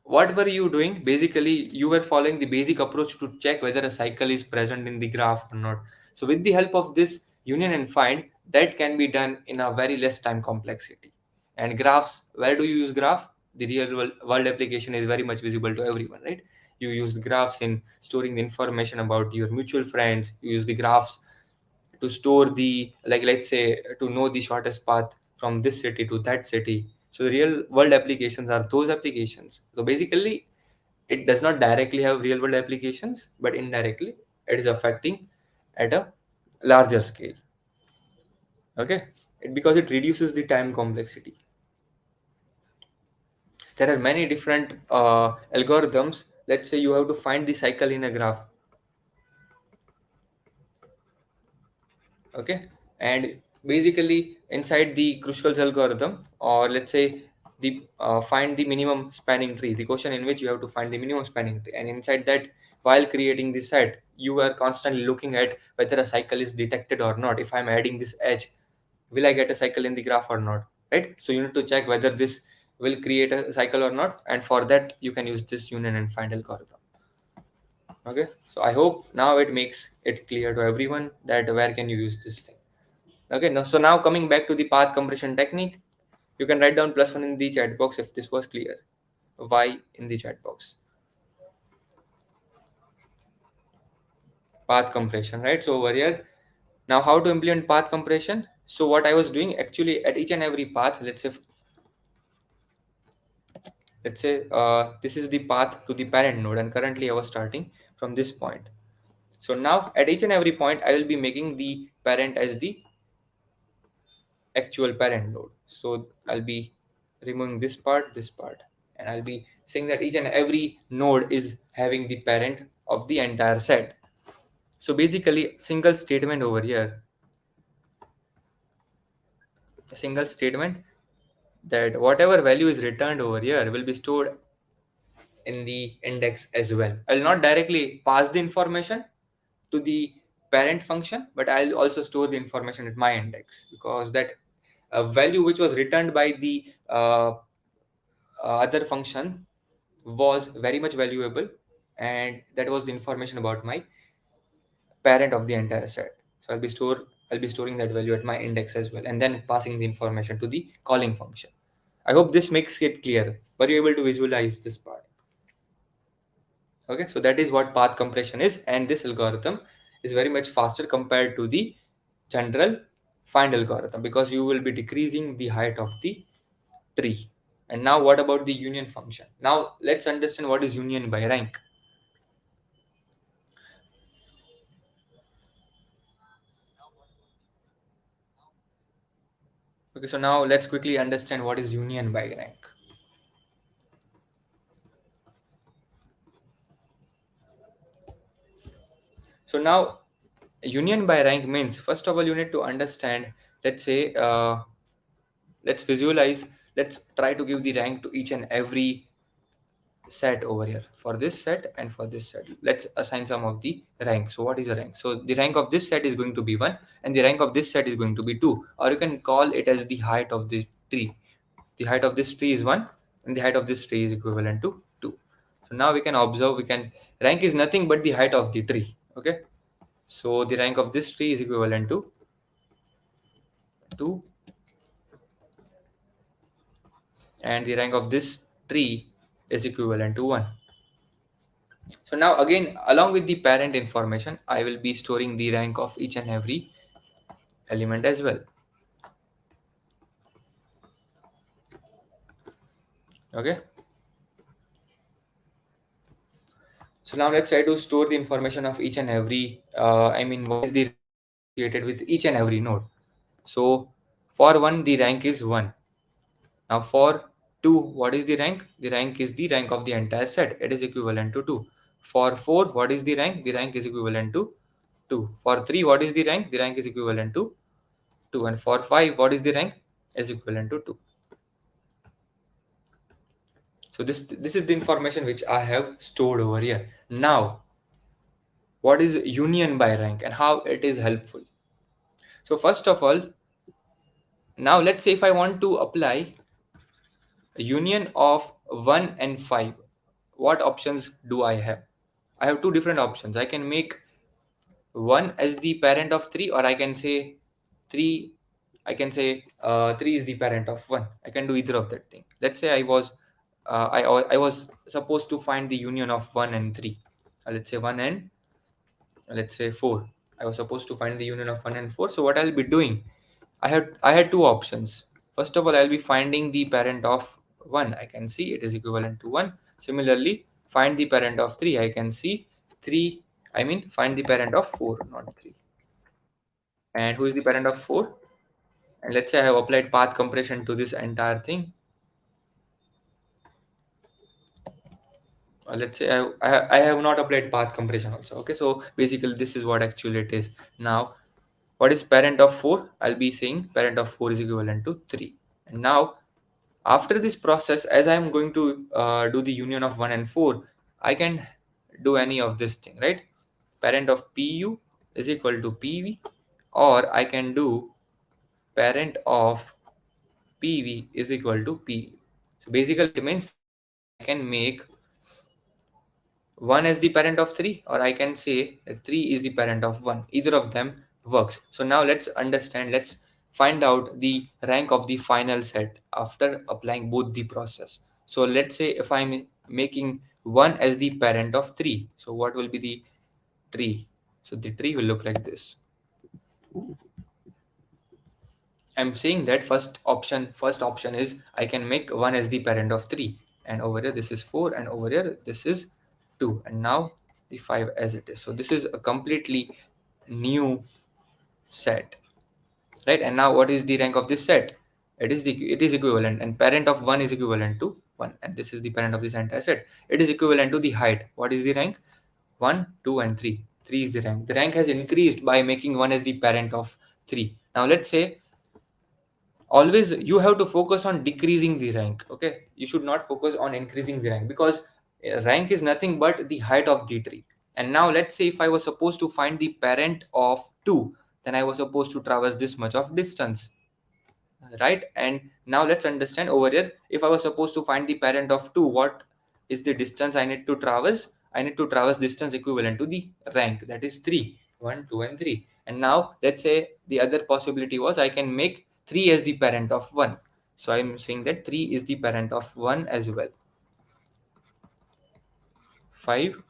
S2: what were you doing? Basically, you were following the basic approach to check whether a cycle is present in the graph or not. So with the help of this union and find, that can be done in a very less time complexity. And graphs, where do you use graph? The real world application is very much visible to everyone, right? You use graphs in storing the information about your mutual friends. You use the graphs to store the, like, let's say, to know the shortest path from this city to that city. So the real world applications are those applications. So basically it does not directly have real world applications, but indirectly it is affecting at a larger scale. Okay, because it reduces the time complexity. There are many different algorithms. Let's say you have to find the cycle in a graph. Okay, and basically inside the Kruskal's algorithm, or let's say the find the minimum spanning tree, the question in which you have to find the minimum spanning tree, and inside that, while creating the set, you are constantly looking at whether a cycle is detected or not. If I'm adding this edge, will I get a cycle in the graph or not, right? So you need to check whether this will create a cycle or not, and for that you can use this union and find algorithm. Okay, so I hope now it makes it clear to everyone that where can you use this thing. Okay, now so now coming back to the path compression technique, you can write down +1 in the chat box if this was clear. Why in the chat box? path compression, right? So over here, now how to implement path compression? So what I was doing actually at each and every path, let's say this is the path to the parent node, and currently I was starting from this point. So now at each and every point, I will be making the parent as the actual parent node. So I'll be removing this part, and I'll be saying that each and every node is having the parent of the entire set. So basically, a single statement that whatever value is returned over here will be stored in the index as well. I'll not directly pass the information to the parent function, but I'll also store the information at my index, because that value which was returned by the other function was very much valuable, and that was the information about my parent of the entire set. So I'll be storing that value at my index as well, and then passing the information to the calling function. I hope this makes it clear. Were you able to visualize this part? Okay, so that is what path compression is, and this algorithm is very much faster compared to the general find algorithm, because you will be decreasing the height of the tree. And now what about the union function? Now let's understand what is union by rank. Okay, so now let's quickly understand what is union by rank. So now union by rank means, first of all, you need to understand, let's say, let's visualize, let's try to give the rank to each and every set over here. For this set and for this set, let's assign some of the rank. So what is a rank? So the rank of this set is going to be 1, and the rank of this set is going to be 2, or you can call it as the height of the tree. The height of this tree is 1, and the height of this tree is equivalent to 2. So now we can observe, we can, rank is nothing but the height of the tree. Okay, so the rank of this tree is equivalent to 2, and the rank of this tree is equivalent to 1. So now again, along with the parent information, I will be storing the rank of each and every element as well. Okay, so now let's try to store the information of each and every what is the rank associated with each and every node. So for 1, the rank is 1. Now for 2, what is the rank? The rank is the rank of the entire set. It is equivalent to 2. For 4, what is the rank? The rank is equivalent to 2. For 3, what is the rank? The rank is equivalent to 2. And for 5, what is the rank? Is equivalent to 2. So this is the information which I have stored over here. Now, what is union by rank and how it is helpful? So first of all, now let's say if I want to apply a union of 1 and 5, what options do I have? I have two different options. I can make 1 as the parent of 3, or I can say 3, I can say 3 is the parent of 1. I can do either of that thing. Let's say I was supposed to find the union of 1 and 3. Let's say 1 and let's say 4. I was supposed to find the union of 1 and 4. So what I'll be doing, I had two options. First of all, I'll be finding the parent of 1. I can see it is equivalent to 1. Similarly, find the parent of 3. I can see 3, find the parent of 4, not 3. And who is the parent of 4? And let's say I have applied path compression to this entire thing. Let's say I have not applied path compression also. Okay, so basically this is what actually it is. Now what is parent of 4? I'll be saying parent of 4 is equivalent to 3. And now after this process, as I am going to do the union of 1 and 4, I can do any of this thing, right? Parent of pu is equal to pv, or I can do parent of pv is equal to pu. So basically it means I can make 1 as the parent of 3, or I can say that 3 is the parent of 1. Either of them works. So now let's understand, let's find out the rank of the final set after applying both the process. So let's say if I'm making 1 as the parent of 3, so what will be the tree? So the tree will look like this. I'm saying that first option is I can make 1 as the parent of 3, and over here this is 4, and over here this is 2, and now the 5 as it is. So this is a completely new set, right? And now what is the rank of this set? It is equivalent, and parent of 1 is equivalent to 1, and this is the parent of this entire set. It is equivalent to the height. What is the rank? 1, 2, and 3. 3 is the rank. The rank has increased by making 1 as the parent of 3. Now let's say, always you have to focus on decreasing the rank. Okay, you should not focus on increasing the rank, because rank is nothing but the height of the tree. And now let's say if I was supposed to find the parent of 2, then I was supposed to traverse this much of distance, right? And now let's understand over here, if I was supposed to find the parent of 2, what is the distance I need to traverse? I need to traverse distance equivalent to the rank, that is 3. 1, 2, and 3. And now let's say the other possibility was I can make 3 as the parent of 1. So I'm saying that 3 is the parent of 1 as well. 5,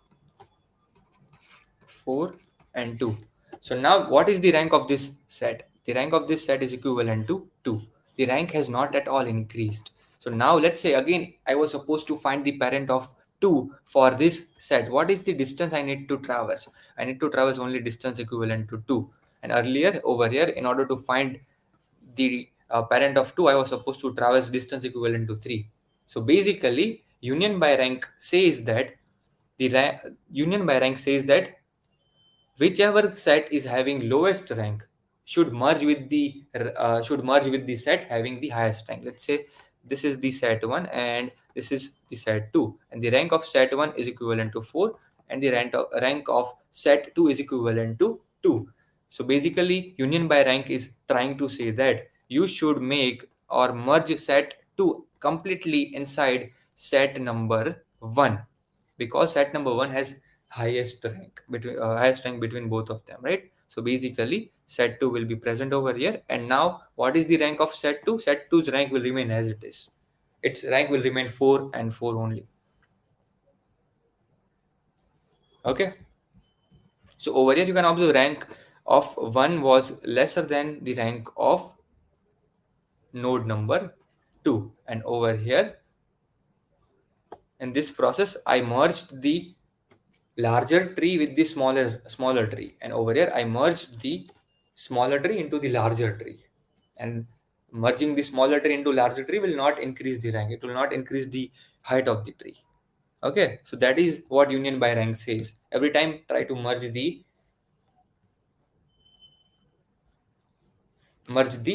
S2: 4, and 2. So now what is the rank of this set? The rank of this set is equivalent to 2. The rank has not at all increased. So now let's say again I was supposed to find the parent of 2 for this set. What is the distance I need to traverse? I need to traverse only distance equivalent to 2. And earlier over here, in order to find the parent of 2, I was supposed to traverse distance equivalent to 3. So basically union by rank says that union by rank says that whichever set is having lowest rank should merge with the set having the highest rank. Let's say this is the set 1 and this is the set 2, and the rank of set 1 is equivalent to 4, and the rank of set 2 is equivalent to 2. So basically union by rank is trying to say that you should make or merge set 2 completely inside set number 1, because set number 1 has highest rank between both of them, right? So basically set 2 will be present over here. And now what is the rank of set 2? Set 2's rank will remain as it is. Its rank will remain 4 and 4 only. Okay, so over here you can observe rank of 1 was lesser than the rank of node number 2, and over here in this process I merged the larger tree with the smaller tree, and over here I merged the smaller tree into the larger tree. And merging the smaller tree into larger tree will not increase the rank, it will not increase the height of the tree. Okay, so that is what union by rank says. Every time try to merge the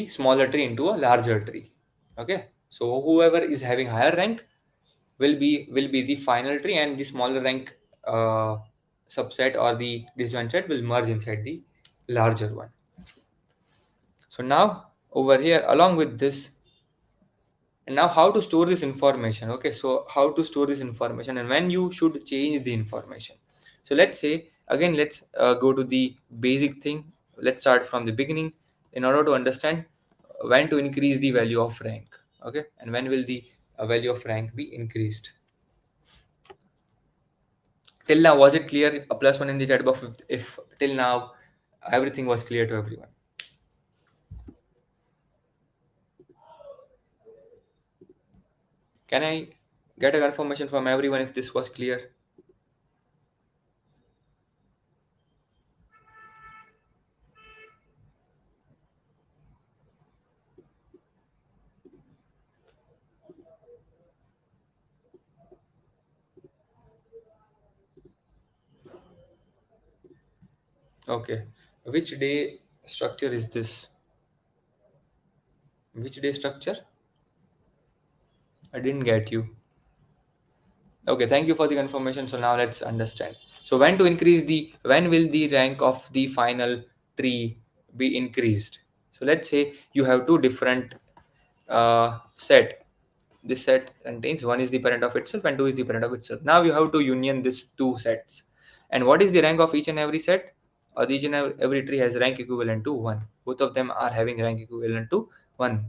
S2: smaller tree into a larger tree. Okay, so whoever is having higher rank will be the final tree, and the smaller rank subset or the disjoint set will merge inside the larger one. So now over here along with this, and now how to store this information. Okay, so how to store this information and when you should change the information. So let's say again, let's go to the basic thing. Let's start from the beginning in order to understand when to increase the value of rank. Okay, and when will the value of rank be increased. Till now, was it clear? A plus one in the chat box if till now everything was clear to everyone. Can I get a confirmation from everyone if this was clear? Okay. Which day structure is this? Which day structure? I didn't get you. Okay, thank you for the confirmation. So now let's understand. So when will the rank of the final tree be increased? So let's say you have two different set. This set contains one is the parent of itself and two is the parent of itself. Now you have to union these two sets. And what is the rank of each and every set? Or each and every tree has rank equivalent to 1. Both of them are having rank equivalent to 1.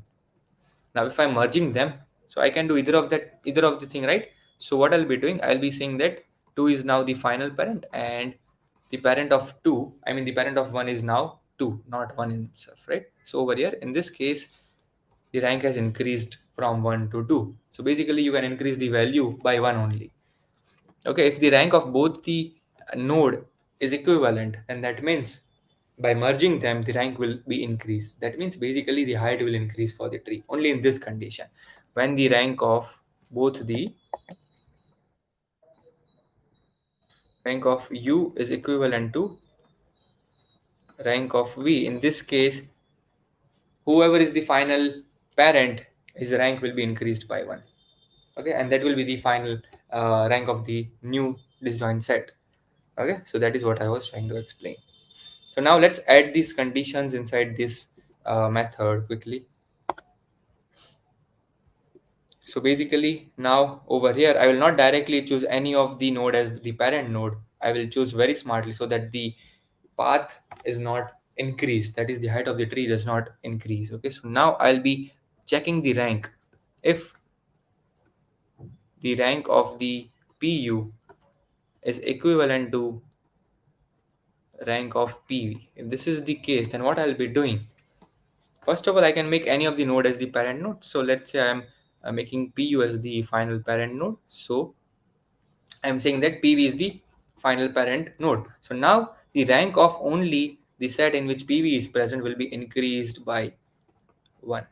S2: Now if I'm merging them, so I can do either of the thing, right? So what I'll be doing, I'll be saying that 2 is now the final parent and the parent of 2, I mean the parent of 1 is now 2, not 1 in itself, right? So over here, in this case, the rank has increased from 1 to 2. So basically, you can increase the value by 1 only. Okay, if the rank of both the node is equivalent, then that means by merging them, the rank will be increased. That means basically the height will increase for the tree only in this condition. When the rank of u is equivalent to rank of v, in this case, whoever is the final parent, his rank will be increased by 1. Okay, and that will be the final rank of the new disjoint set. Okay, so that is what I was trying to explain. So now let's add these conditions inside this method quickly. So basically now over here, I will not directly choose any of the node as the parent node. I will choose very smartly so that the path is not increased. That is, the height of the tree does not increase. Okay, so now I'll be checking the rank. If the rank of the PU is equivalent to rank of PV, if this is the case, then what I'll be doing, first of all, I can make any of the node as the parent node. So let's say I'm making PU as the final parent node. So I'm saying that PV is the final parent node. So now the rank of only the set in which PV is present will be increased by 1.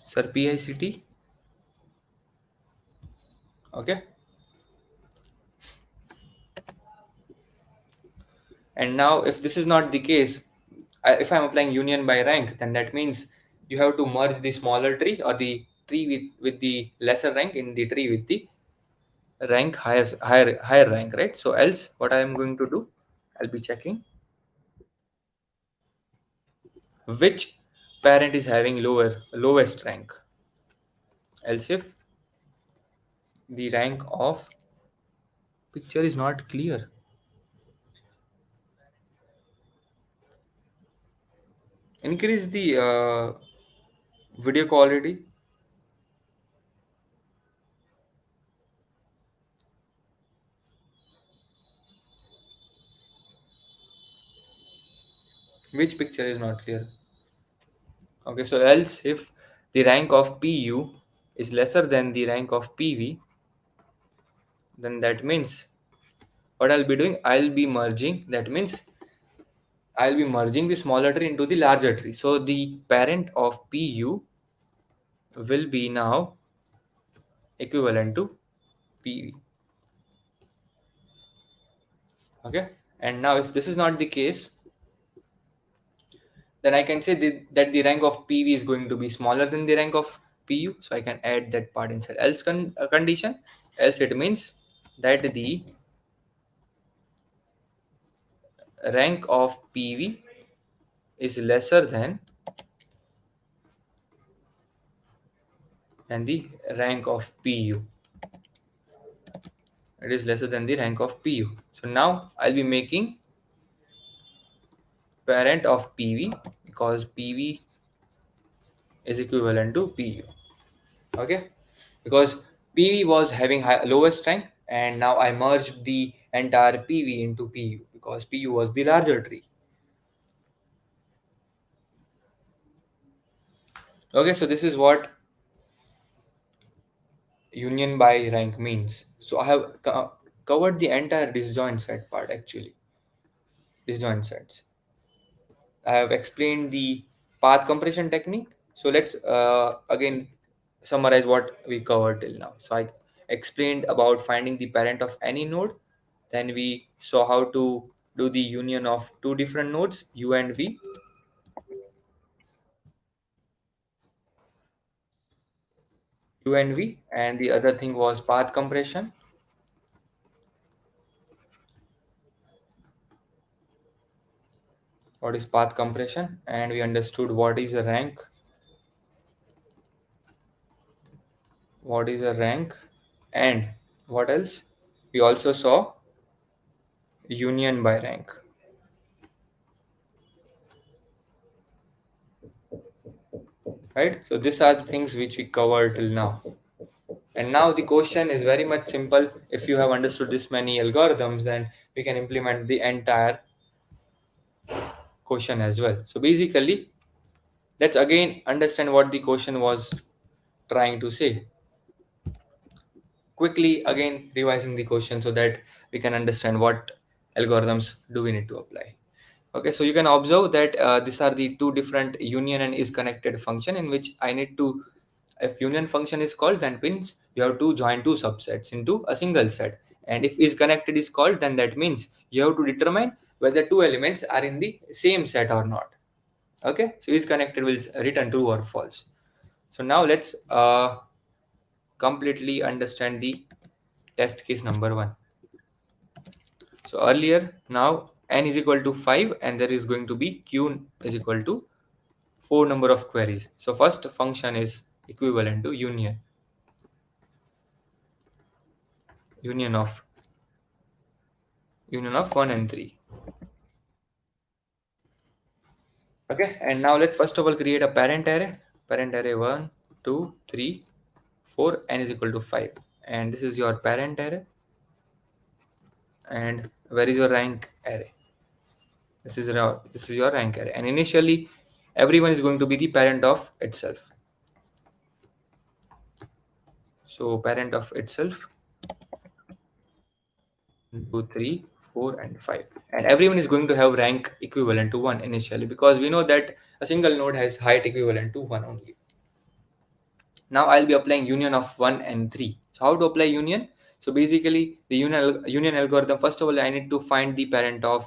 S2: Sir, PICT. Okay. And now if this is not the case, if I'm applying union by rank, then that means you have to merge the smaller tree or the tree with the lesser rank in the tree with the rank higher rank, right? So else what I am going to do, I'll be checking which parent is having lowest rank. Else if the rank of picture is not clear, increase the video quality. Which picture is not clear? Okay, so else if the rank of PU is lesser than the rank of PV, then that means what I'll be doing, I'll be merging. That means I'll be merging the smaller tree into the larger tree. So the parent of PU will be now equivalent to PV. Okay, and now if this is not the case, then I can say that the rank of PV is going to be smaller than the rank of PU. So I can add that part inside else condition. Else it means that the rank of PV is lesser than the rank of PU. It is lesser than the rank of PU. So now I'll be making parent of PV because PV is equivalent to PU. Okay, because PV was having lowest rank, and now I merged the entire PV into PU because PU was the larger tree. Okay, so this is what union by rank means. So I have covered the entire disjoint set part actually. Disjoint sets. I have explained the path compression technique. So let's again summarize what we covered till now. So I explained about finding the parent of any node. Then we saw how to do the union of two different nodes, U and V. U and V, and the other thing was path compression. What is path compression? And we understood what is a rank. What is a rank? And what else? We also saw union by rank. Right? So these are the things which we covered till now. And now the question is very much simple. If you have understood this many algorithms, then we can implement the entire question as well. So basically, let's again understand what the question was trying to say. Quickly again revising the question so that we can understand what algorithms do we need to apply. Okay, so you can observe that these are the two different union and is connected function in which I need to, if union function is called, then means you have to join two subsets into a single set. And if is connected is called, then that means you have to determine whether two elements are in the same set or not. Okay, so is connected will return true or false. So now let's completely understand the test case number one. So earlier, now n is equal to 5 and there is going to be q is equal to 4 number of queries. So first function is equivalent to union of union of 1 and 3. Okay, and now let's first of all create a parent array. Parent array 1, 2, 3, 4, n is equal to 5. And this is your parent array. And where is your rank array? This is your rank array. And initially, everyone is going to be the parent of itself. So parent of itself 2, 3, 4, and 5. And everyone is going to have rank equivalent to 1 initially because we know that a single node has height equivalent to 1 only. Now I'll be applying union of 1 and 3. So how to apply union? So basically the union algorithm, first of all, I need to find the parent of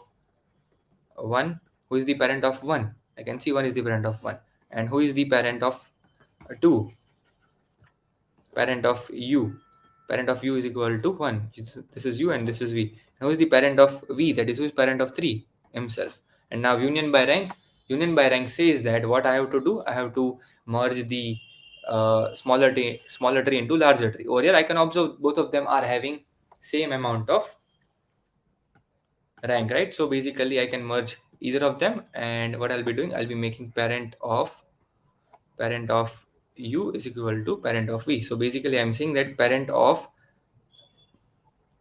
S2: 1. Who is the parent of 1? I can see 1 is the parent of 1. And who is the parent of 2? Parent of u. Parent of u is equal to 1. This is u and this is v. Now is the parent of v, that is who is parent of 3? Himself. And now union by rank. Union by rank says that what I have to do, I have to merge the smaller tree into larger tree. Over here I can observe both of them are having same amount of rank, right? So basically I can merge either of them, and what I'll be doing, I'll be making parent of u is equal to parent of v. So basically I'm saying that parent of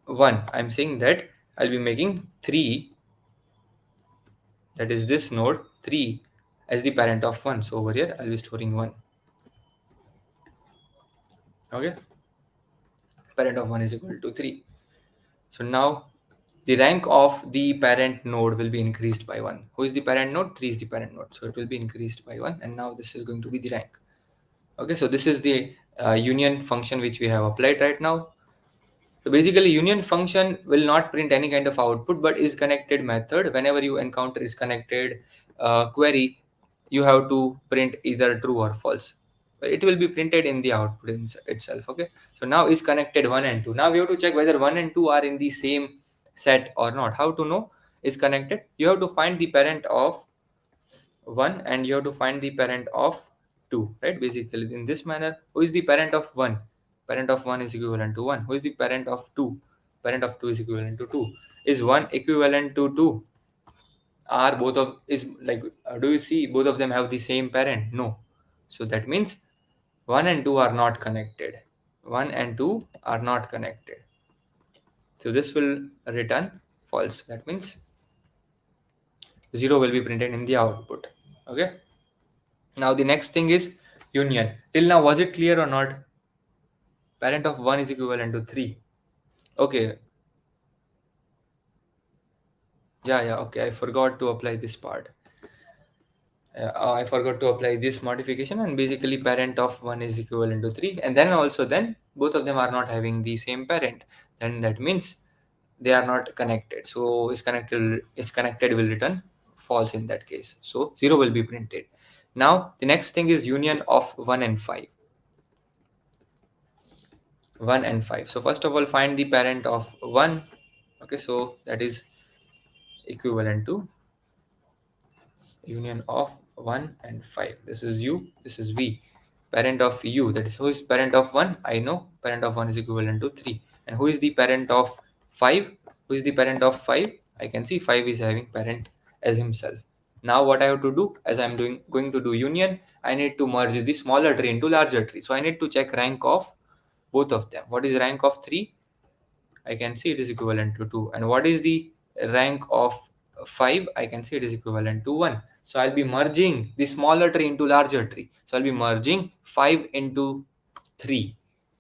S2: 1, I'm saying that I'll be making 3, that is this node 3, as the parent of 1. So over here I'll be storing 1. Okay, parent of 1 is equal to 3. So now the rank of the parent node will be increased by 1. Who is the parent node? 3 is the parent node, so it will be increased by 1, and now this is going to be the rank. Okay, so this is the union function which we have applied right now. So basically union function will not print any kind of output, but is connected method, whenever you encounter is connected query, you have to print either true or false. It will be printed in the output itself. Okay, so now is connected 1 and 2. Now we have to check whether 1 and 2 are in the same set or not. How to know is connected? You have to find the parent of 1 and you have to find the parent of 2, right? Basically in this manner, who is the parent of 1? Parent of 1 is equivalent to 1. Who is the parent of 2? Parent of 2 is equivalent to 2. Is 1 equivalent to 2? Are both of is like do you see both of them have the same parent? No. So that means 1 and 2 are not connected. 1 and 2 are not connected. So this will return false. That means 0 will be printed in the output. Okay. Now the next thing is union. Till now, was it clear or not? Parent of 1 is equivalent to 3. Okay. Yeah, okay. I forgot to apply this part. I forgot to apply this modification, and basically parent of 1 is equivalent to 3. And then also then both of them are not having the same parent. Then that means they are not connected. So is connected will return false in that case. So 0 will be printed. Now the next thing is union of 1 and 5. 1 and 5. So first of all, find the parent of 1. Okay, so that is equivalent to union of 1 and 5. This is u, this is v. Parent of u, that is who is parent of 1? I know parent of 1 is equivalent to 3. And who is the parent of 5? Who is the parent of 5? I can see 5 is having parent as himself. Now what I have to do, as I'm going to do union, I need to merge the smaller tree into larger tree. So I need to check rank of both of them. What is rank of 3? I can see it is equivalent to 2. And what is the rank of 5? I can see it is equivalent to 1. So I'll be merging the smaller tree into larger tree. So I'll be merging 5 into 3.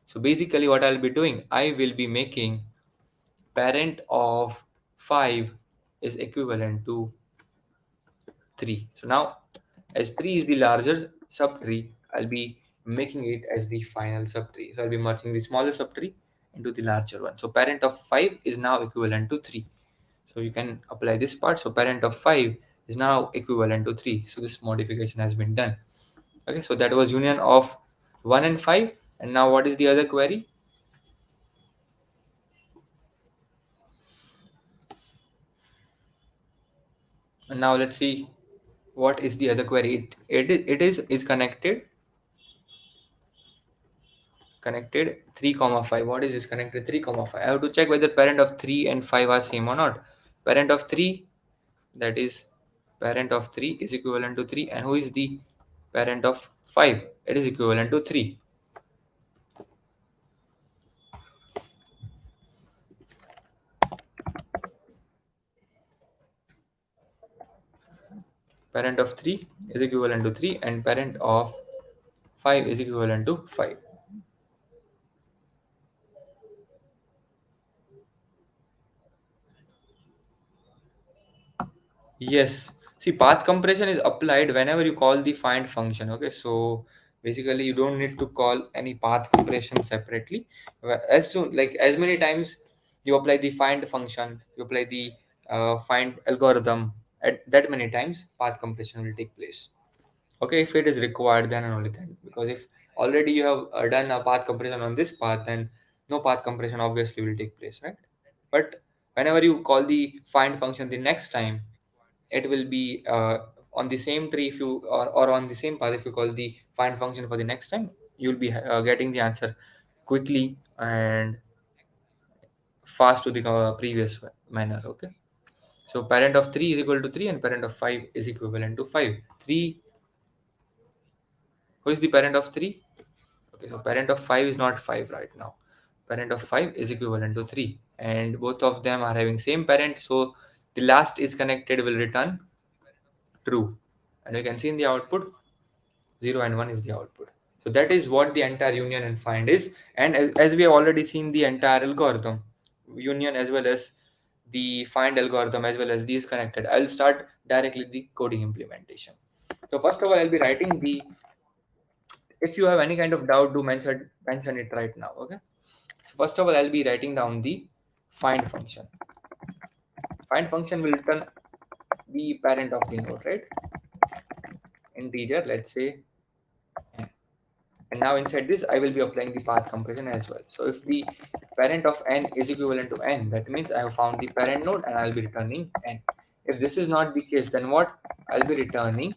S2: So basically what I'll be doing, I will be making parent of 5 is equivalent to 3. So now, as 3 is the larger subtree, I'll be making it as the final subtree. So I'll be merging the smaller subtree into the larger one. So parent of 5 is now equivalent to 3. So you can apply this part. So parent of 5 is now equivalent to 3. So this modification has been done. Okay, so that was union of 1 and 5. And now what is the other query? And now let's see what is the other query. It is connected 3 comma 5. What is this connected 3 comma 5? I have to check whether parent of 3 and 5 are same or not. Parent of 3, that is parent of 3 is equivalent to 3, and who is the parent of 5? It is equivalent to 3. Parent of 3 is equivalent to 3 and parent of 5 is equivalent to 5. Yes. See, path compression is applied whenever you call the find function. Okay, so basically you don't need to call any path compression separately. As soon, like as many times you apply the find function, you apply the find algorithm, at that many times path compression will take place. Okay, if it is required, then and only then. Because if already you have done a path compression on this path, then no path compression obviously will take place, right? But whenever you call the find function the next time, it will be on the same tree. If you or on the same path, if you call the find function for the next time, you'll be getting the answer quickly and fast to the previous manner. Okay, so parent of 3 is equal to 3 and parent of 5 is equivalent to 5. 3, who is the parent of 3? Okay, so parent of 5 is not 5 right now. Parent of 5 is equivalent to 3, and both of them are having same parent, so the last is connected will return true. And you can see in the output 0 and 1 is the output. So that is what the entire union and find is. And as we have already seen the entire algorithm, union as well as the find algorithm as well as these connected, I'll start directly the coding implementation. So first of all, I'll be writing the, if you have any kind of doubt, do mention it right now. Okay, so first of all, I'll be writing down the find function. Find function will return the parent of the node, right? Integer, let's say. And now inside this, I will be applying the path compression as well. So if the parent of n is equivalent to n, that means I have found the parent node and I'll be returning n. If this is not the case, then what? I'll be returning,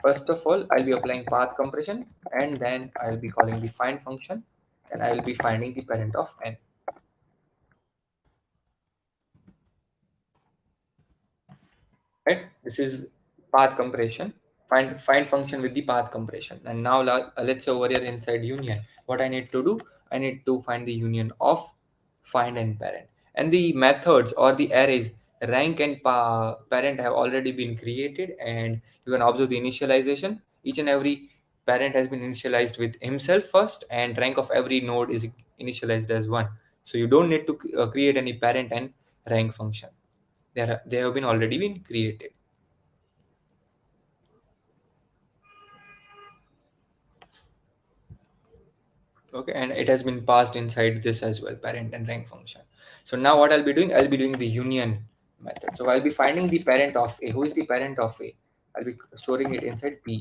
S2: first of all, I'll be applying path compression, and then I'll be calling the find function, and I will be finding the parent of n. Right? This is path compression. Find function with the path compression. And now let's say over here inside union, what I need to do, I need to find the union of find and parent. And the methods or the arrays rank and parent have already been created, and you can observe the initialization. Each and every parent has been initialized with himself first, and rank of every node is initialized as 1. So you don't need to create any parent and rank function. They have been already been created. Okay, and it has been passed inside this as well, parent and rank function. So now what I'll be doing, I'll be doing the union method. So I'll be finding the parent of a. Who is the parent of a? I'll be storing it inside pa.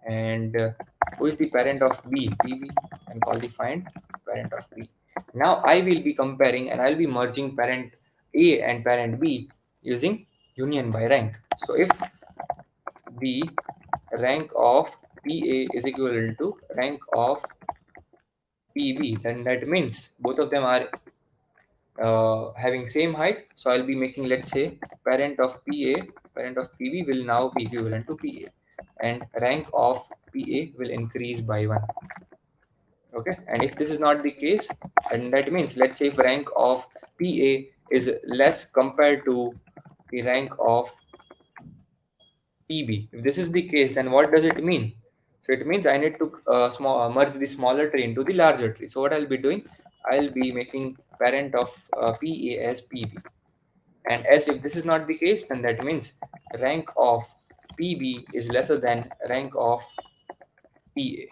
S2: And who is the parent of b? pb, and call the find parent of b. Now I will be comparing and I'll be merging parent a and parent b using union by rank. So if the rank of pa is equivalent to rank of PB, then that means both of them are having same height. So I'll be making, let's say, parent of PB will now be equivalent to PA, and rank of PA will increase by 1. Okay, and if this is not the case, and that means, let's say if rank of PA is less compared to the rank of PB. If this is the case, then what does it mean? So it means I need to merge the smaller tree into the larger tree. So what I'll be doing, I'll be making parent of PA as PB. And else if this is not the case, then that means rank of PB is lesser than rank of PA.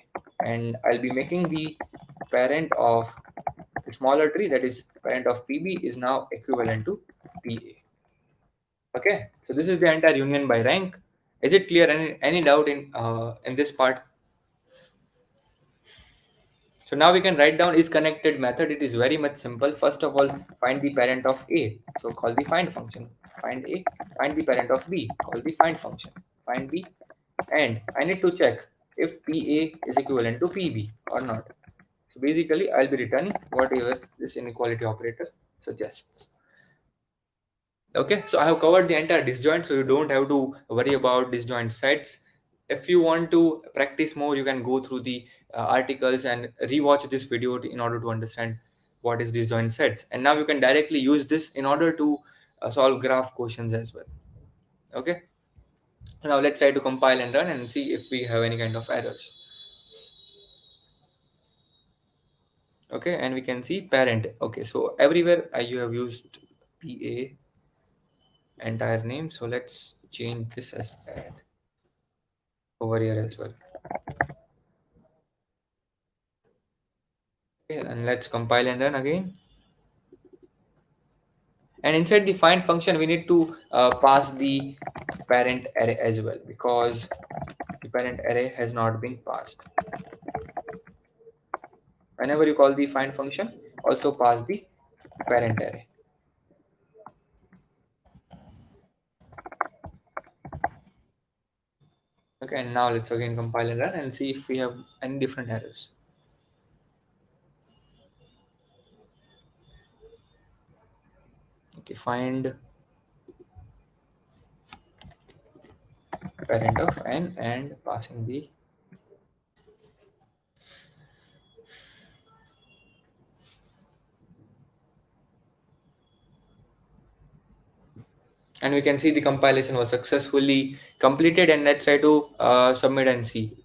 S2: And I'll be making the parent of the smaller tree, that is parent of PB, is now equivalent to PA. Okay, so this is the entire union by rank. Is it clear? Any doubt in this part? So now we can write down is connected method. It is very much simple. First of all, find the parent of A. So call the find function. Find A. Find the parent of B. Call the find function. Find B. And I need to check if PA is equivalent to PB or not. So basically, I'll be returning whatever this inequality operator suggests. Okay, so I have covered the entire disjoint, so you don't have to worry about disjoint sets. If you want to practice more, you can go through the articles and rewatch this video in order to understand what is disjoint sets. And now you can directly use this in order to solve graph questions as well. Okay, now let's try to compile and run and see if we have any kind of errors. Okay, and we can see parent. Okay, so everywhere you have used PA entire name, so let's change this as parent over here as well. Okay, and let's compile and run again. And inside the find function, we need to pass the parent array as well, because the parent array has not been passed. Whenever you call the find function, also pass the parent array. Okay, and now let's again compile and run and see if we have any different errors. Okay, find parent of n and passing the. And we can see the compilation was successfully completed, and let's try to submit and see.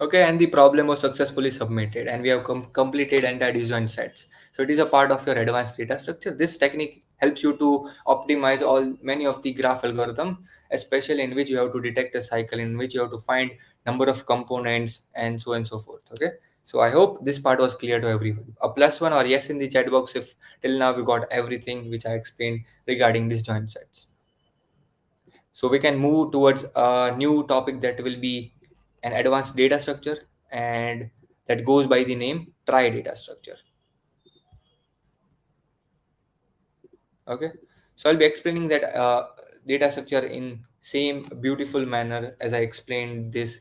S2: Okay, and the problem was successfully submitted, and we have completed entire disjoint sets. So it is a part of your advanced data structure. This technique helps you to optimize all many of the graph algorithm, especially in which you have to detect a cycle, in which you have to find number of components, and so on and so forth. Okay, so I hope this part was clear to everyone. A plus one or yes in the chat box if till now we got everything which I explained regarding disjoint sets. So we can move towards a new topic that will be an advanced data structure, and that goes by the name trie data structure. Okay, so I'll be explaining that data structure in same beautiful manner as I explained this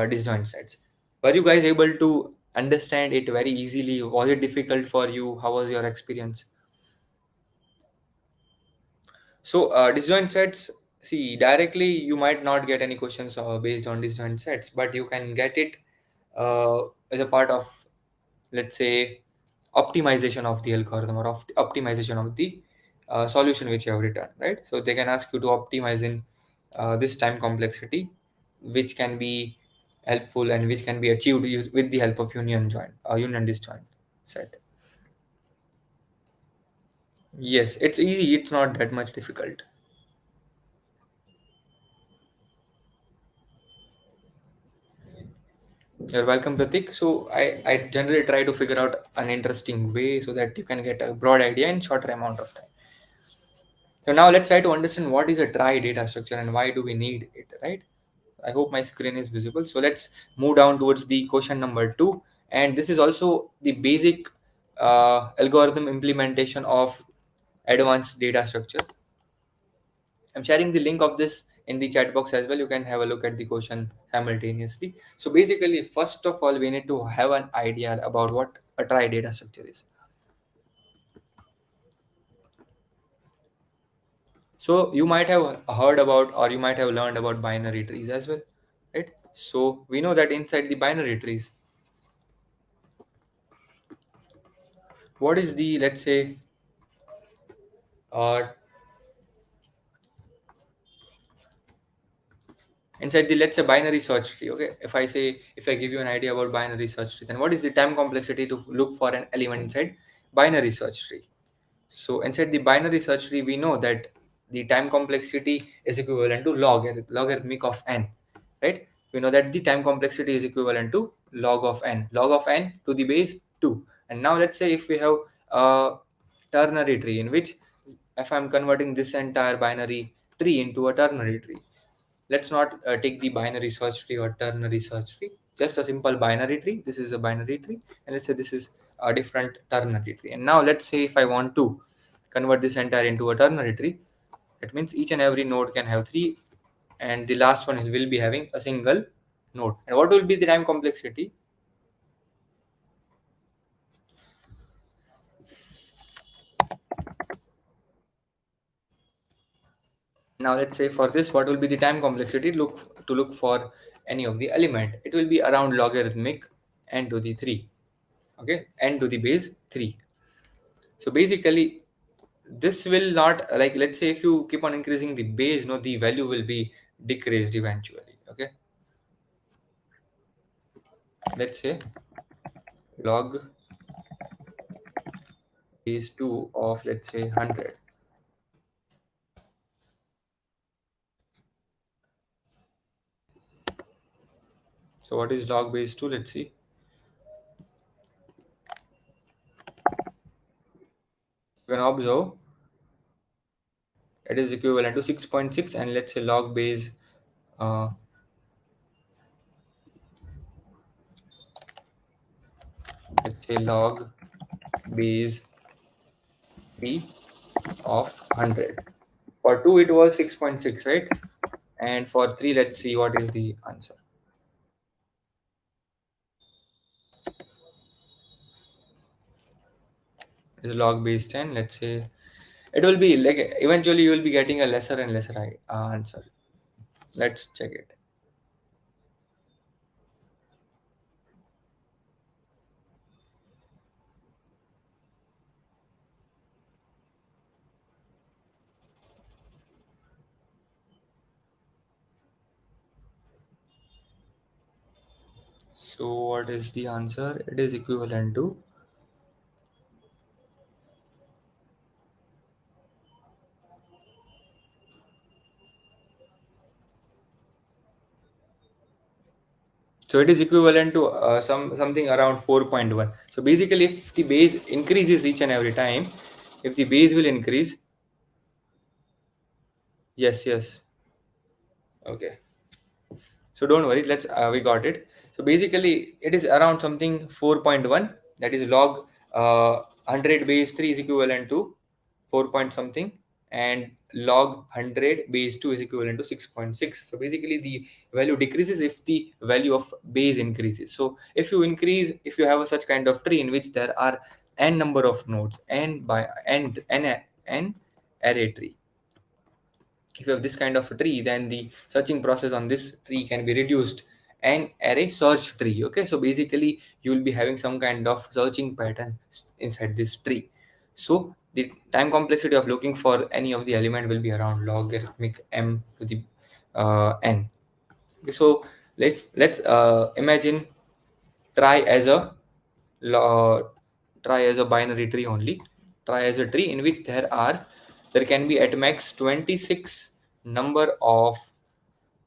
S2: disjoint sets. Were you guys able to understand it very easily? Was it difficult for you? How was your experience? So disjoint sets, see directly you might not get any questions based on disjoint sets, but you can get it as a part of, let's say, optimization of the algorithm or of optimization of the solution which you have written, right? So they can ask you to optimize in this time complexity, which can be helpful and which can be achieved with the help of union disjoint set. Yes, it's easy. It's not that much difficult. You're welcome, Pratik. So I generally try to figure out an interesting way so that you can get a broad idea in shorter amount of time. So now let's try to understand what is a trie data structure and why do we need it, right? I hope my screen is visible. So let's move down towards the question number 2. And this is also the basic algorithm implementation of advanced data structure. I'm sharing the link of this in the chat box as well. You can have a look at the question simultaneously. So basically, first of all, we need to have an idea about what a trie data structure is. So you might have heard about, or you might have learned about binary trees as well, right? So we know that inside the binary trees, what is the, let's say, uh, inside the, let's say, binary search tree. Okay, if I give you an idea about binary search tree, then what is the time complexity to look for an element inside binary search tree? So inside the binary search tree, we know that the time complexity is equivalent to logarithmic of n, right? We know that the time complexity is equivalent to log of n to the base 2. And now let's say if we have a ternary tree, in which if I'm converting this entire binary tree into a ternary tree, let's not take the binary search tree or ternary search tree, just a simple binary tree. This is a binary tree, and let's say this is a different ternary tree. And now let's say if I want to convert this entire into a ternary tree, that means each and every node can have three, and the last one will be having a single node. And what will be the time complexity? Now let's say for this, what will be the time complexity look for any of the element? It will be around logarithmic n to the 3. Okay, n to the base 3. So basically, this will not, like, let's say if you keep on increasing the base, no, the value will be decreased eventually. Okay, let's say log base 2 of, let's say, 100. So what is log base 2? Let's see. You can observe it is equivalent to 6.6, and let's say log base, uh, let's say log base 3 of 100. For 2 it was 6.6, right? And for 3, let's see what is the answer. Is log base 10. Let's say it will be like, eventually you will be getting a lesser and lesser answer. Let's check it. So what is the answer? It is equivalent to, so it is equivalent to something around 4.1. So basically, if the base increases each and every time, if the base will increase, yes, yes, okay. So don't worry, let's we got it. So basically, it is around something 4.1. That is log 100 base 3 is equivalent to 4 point something, and log 100 base 2 is equivalent to 6.6. So basically, the value decreases if the value of base increases. So if you have a such kind of tree in which there are n number of nodes, n array tree, if you have this kind of a tree, then the searching process on this tree can be reduced and array search tree. Okay, so basically you will be having some kind of searching pattern inside this tree. So the time complexity of looking for any of the element will be around logarithmic m to the n. Okay, so let's imagine try as a lo- try as a binary tree only. Try as a tree in which there can be at max 26 number of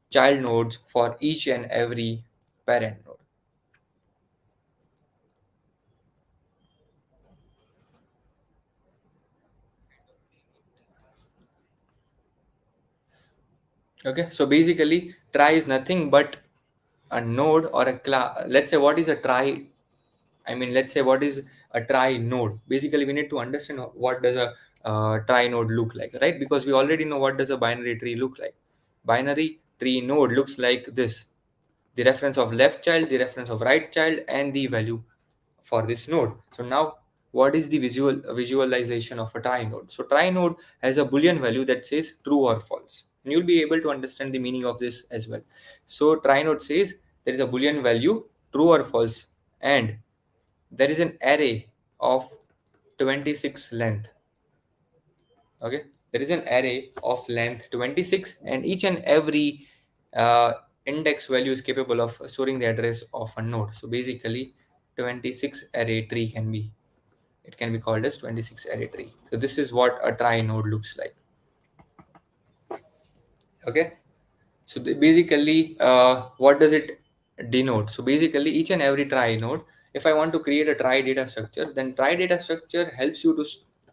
S2: child nodes for each and every parent node. Okay, so basically try is nothing but a node or a class. Let's say what is a try. I mean, let's say what is a try node. Basically, we need to understand what does a try node look like, right? Because we already know what does a binary tree look like. Binary tree node looks like this: the reference of left child, the reference of right child, and the value for this node. So now what is the visualization of a try node. So try node has a boolean value that says true or false, and you'll be able to understand the meaning of this as well. So try node says there is a boolean value true or false, and there is an array of 26 length. Okay, there is an array of length 26, and each and every uh, index value is capable of storing the address of a node. So basically 26 array tree can be, it can be called as 26 array tree. So this is what a try node looks like. Okay, so basically what does it denote? So basically each and every try node, if I want to create a try data structure, then try data structure helps you to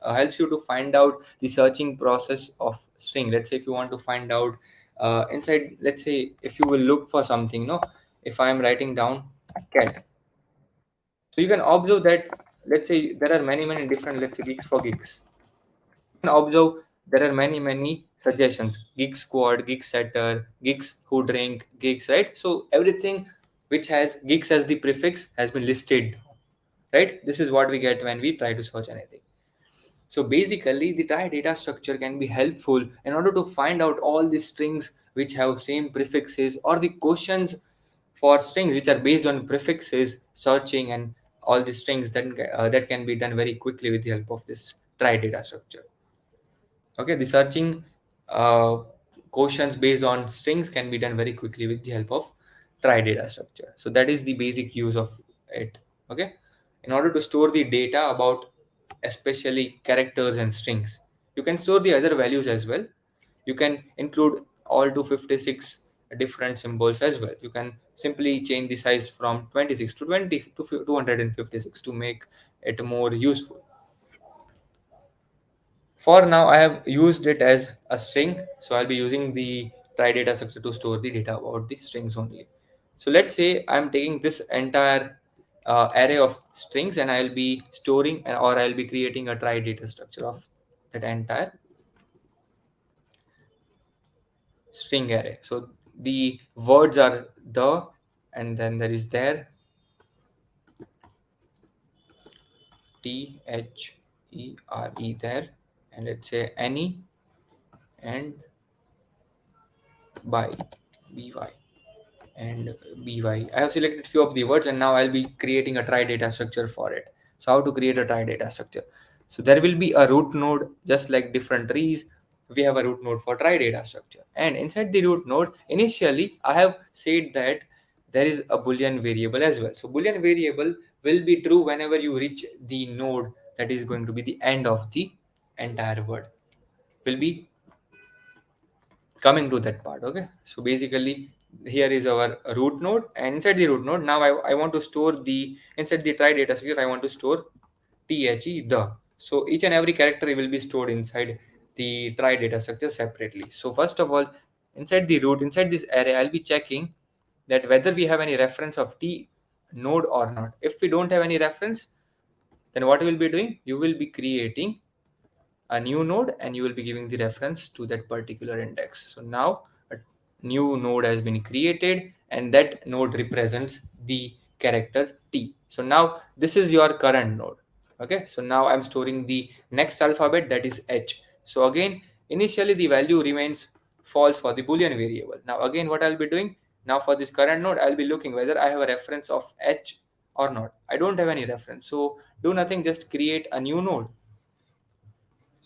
S2: helps you to find out the searching process of string. Let's say if you want to find out inside, let's say if you will look for something, no, if I am writing down cat, so you can observe that, let's say there are many different, let's say gigs for gigs, can observe there are many suggestions: gig squad, gig setter, gigs who drink, gigs, right? So everything which has gigs as the prefix has been listed, right? This is what we get when we try to search anything. So basically the try data structure can be helpful in order to find out all the strings which have same prefixes, or the questions for strings which are based on prefixes, searching and all the strings that can be done very quickly with the help of this try data structure. Okay, the searching uh, quotients based on strings can be done very quickly with the help of try data structure. So that is the basic use of it. Okay, in order to store the data about especially characters and strings, you can store the other values as well. You can include all 256 different symbols as well. You can simply change the size from 26 to 20 to 256 to make it more useful. For now, I have used it as a string, so I'll be using the try data structure to store the data about the strings only. So let's say I'm taking this entire array of strings, and I'll be storing or I'll be creating a try data structure of that entire string array. So the words are the, and then there is there, THERE, there, and let's say any, and by, by, and by. I have selected few of the words, and now I'll be creating a try data structure for it. So how to create a try data structure? So there will be a root node, just like different trees. We have a root node for try data structure, and inside the root node, initially I have said that there is a boolean variable as well. So boolean variable will be true whenever you reach the node that is going to be the end of the entire word. Will be coming to that part. Okay, so basically here is our root node, and inside the root node now I want to store the, inside the try data structure I want to store the. So each and every character will be stored inside the try data structure separately. So first of all, inside the root, inside this array, I'll be checking that whether we have any reference of t node or not. If we don't have any reference, then what you will be doing, you will be creating a new node, and you will be giving the reference to that particular index. So now a new node has been created, and that node represents the character T. So now this is your current node. Okay, so now I'm storing the next alphabet, that is H. So again, initially the value remains false for the boolean variable. Now again, what I'll be doing, now for this current node, I'll be looking whether I have a reference of H or not. I don't have any reference, so do nothing, just create a new node.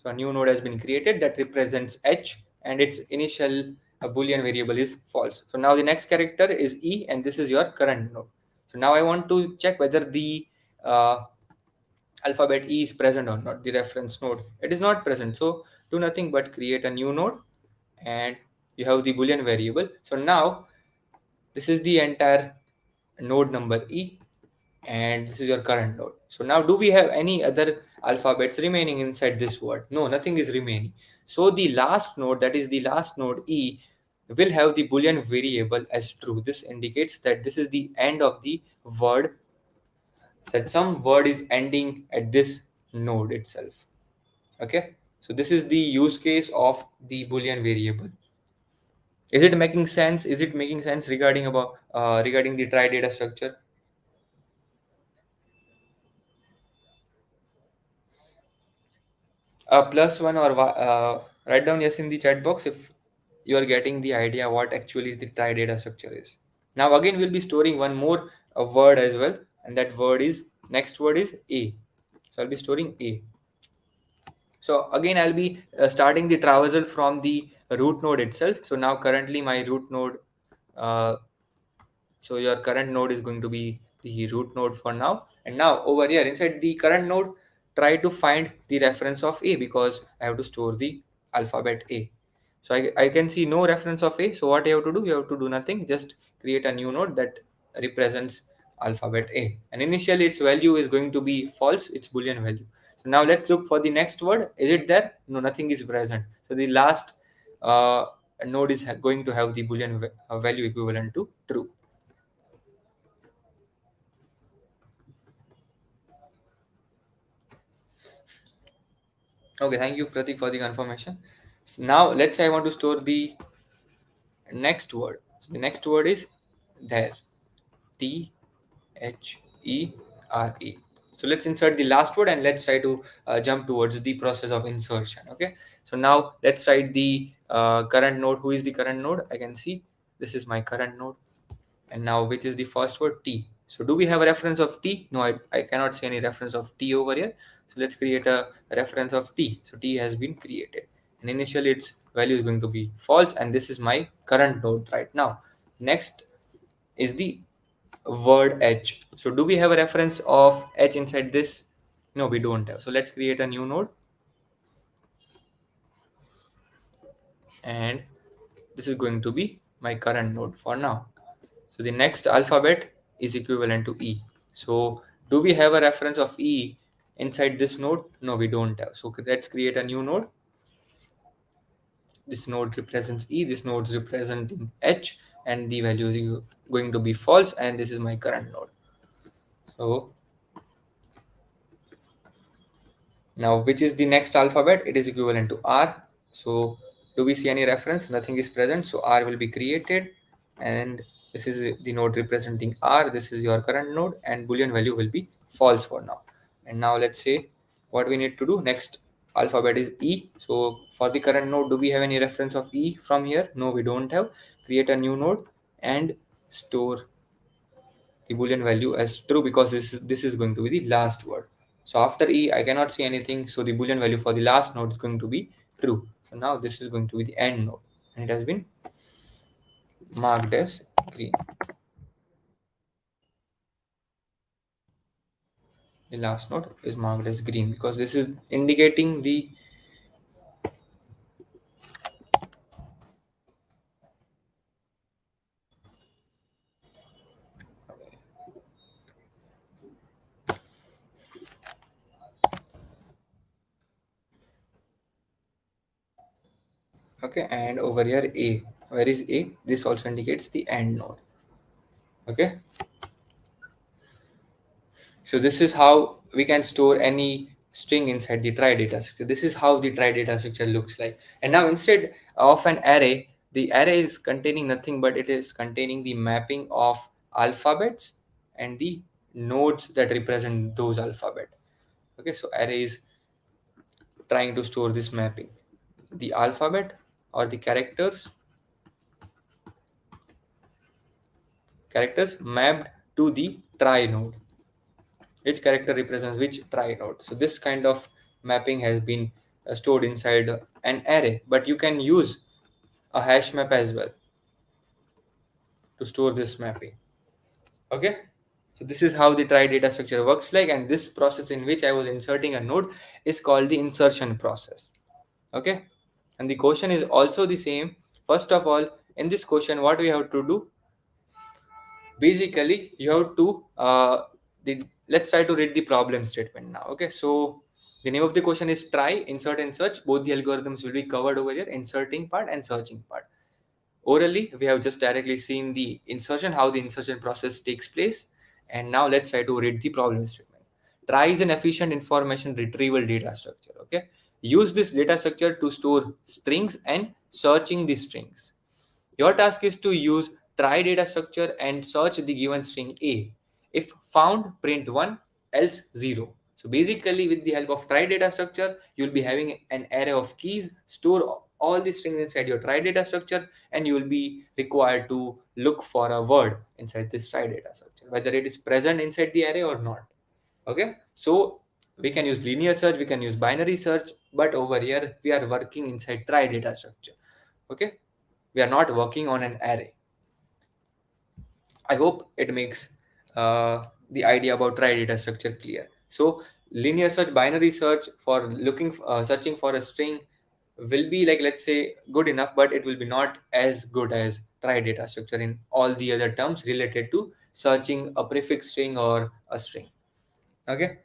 S2: So a new node has been created that represents H, and its initial boolean variable is false. So now the next character is E, and this is your current node. So now I want to check whether the uh, alphabet E is present or not, the reference node. It is not present. So do nothing but create a new node, and you have the boolean variable. So now this is the entire node number E, and this is your current node. So now do we have any other alphabets remaining inside this word? No, nothing is remaining. So the last node, that is the last node E, will have the boolean variable as true. This indicates that this is the end of the word, that some word is ending at this node itself. Okay, so this is the use case of the boolean variable. Is it making sense? Is it making sense regarding about regarding the try data structure? +1 or write down yes in the chat box if you are getting the idea what actually the trie data structure is. Now again we'll be storing one more word as well, and that word is, next word is a. So I'll be storing a. So again I'll be starting the traversal from the root node itself. So now currently my root node, uh, so your current node is going to be the root node for now. And now over here inside the current node, try to find the reference of a, because I have to store the alphabet a. So I can see no reference of a. So what you have to do, you have to do nothing, just create a new node that represents alphabet a. And initially its value is going to be false, its boolean value. So now let's look for the next word. Is it there? No, nothing is present. So the last node is going to have the boolean value equivalent to true. Okay, thank you, Pratik, for the confirmation. So now let's say I want to store the next word. So the next word is there. There. So let's insert the last word and let's try to jump towards the process of insertion. Okay. So now let's write the current node. Who is the current node? I can see this is my current node. And now which is the first word? T. So do we have a reference of T? No, I cannot see any reference of T over here. So let's create a reference of T. So T has been created, and initially its value is going to be false, and this is my current node right now. Next is the word H. So do we have a reference of H inside this? No, we don't have. So let's create a new node, and this is going to be my current node for now. So the next alphabet is equivalent to E. So do we have a reference of E inside this node? No, we don't have. So let's create a new node. This node represents E, this node is representing H, and the value is going to be false, and this is my current node. So now which is the next alphabet? It is equivalent to R. So do we see any reference? Nothing is present. So R will be created, and this is the node representing R. This is your current node, and Boolean value will be false for now. And now let's say what we need to do. Next alphabet is E. So for the current node, do we have any reference of E from here? No, we don't have. Create a new node and store the boolean value as true, because this is going to be the last word. So after E, I cannot see anything. So the boolean value for the last node is going to be true. So now this is going to be the end node, and it has been marked as green. The last node is marked as green because this is indicating the okay. And over here A, where is A? This also indicates the end node. Okay. So this is how we can store any string inside the trie data structure. This is how the trie data structure looks like. And now instead of an array, the array is containing nothing but it is containing the mapping of alphabets and the nodes that represent those alphabets. Okay, so array is trying to store this mapping. The alphabet or the characters mapped to the trie node. Which character represents which trie node. So this kind of mapping has been stored inside an array, but you can use a hash map as well to store this mapping. Okay, so this is how the trie data structure works like, and this process in which I was inserting a node is called the insertion process. Okay, and the question is also the same. First of all, in this question what we have to do, basically you have to let's try to read the problem statement now. Okay, so the name of the question is try, insert and search. Both the algorithms will be covered over here, inserting part and searching part. Orally we have just directly seen the insertion, how the insertion process takes place, and now let's try to read the problem statement. Try is an efficient information retrieval data structure. Okay, use this data structure to store strings and searching the strings. Your task is to use try data structure and search the given string A. If found, print 1, else 0. So basically, with the help of try data structure, you'll be having an array of keys, store all the strings inside your try data structure, and you will be required to look for a word inside this try data structure, whether it is present inside the array or not. Okay, so we can use linear search, we can use binary search, but over here we are working inside try data structure. Okay, we are not working on an array. I hope it makes the idea about try data structure clear. So linear search, binary search for searching for a string will be like, let's say, good enough, but it will be not as good as try data structure in all the other terms related to searching a prefix string or a string. Okay,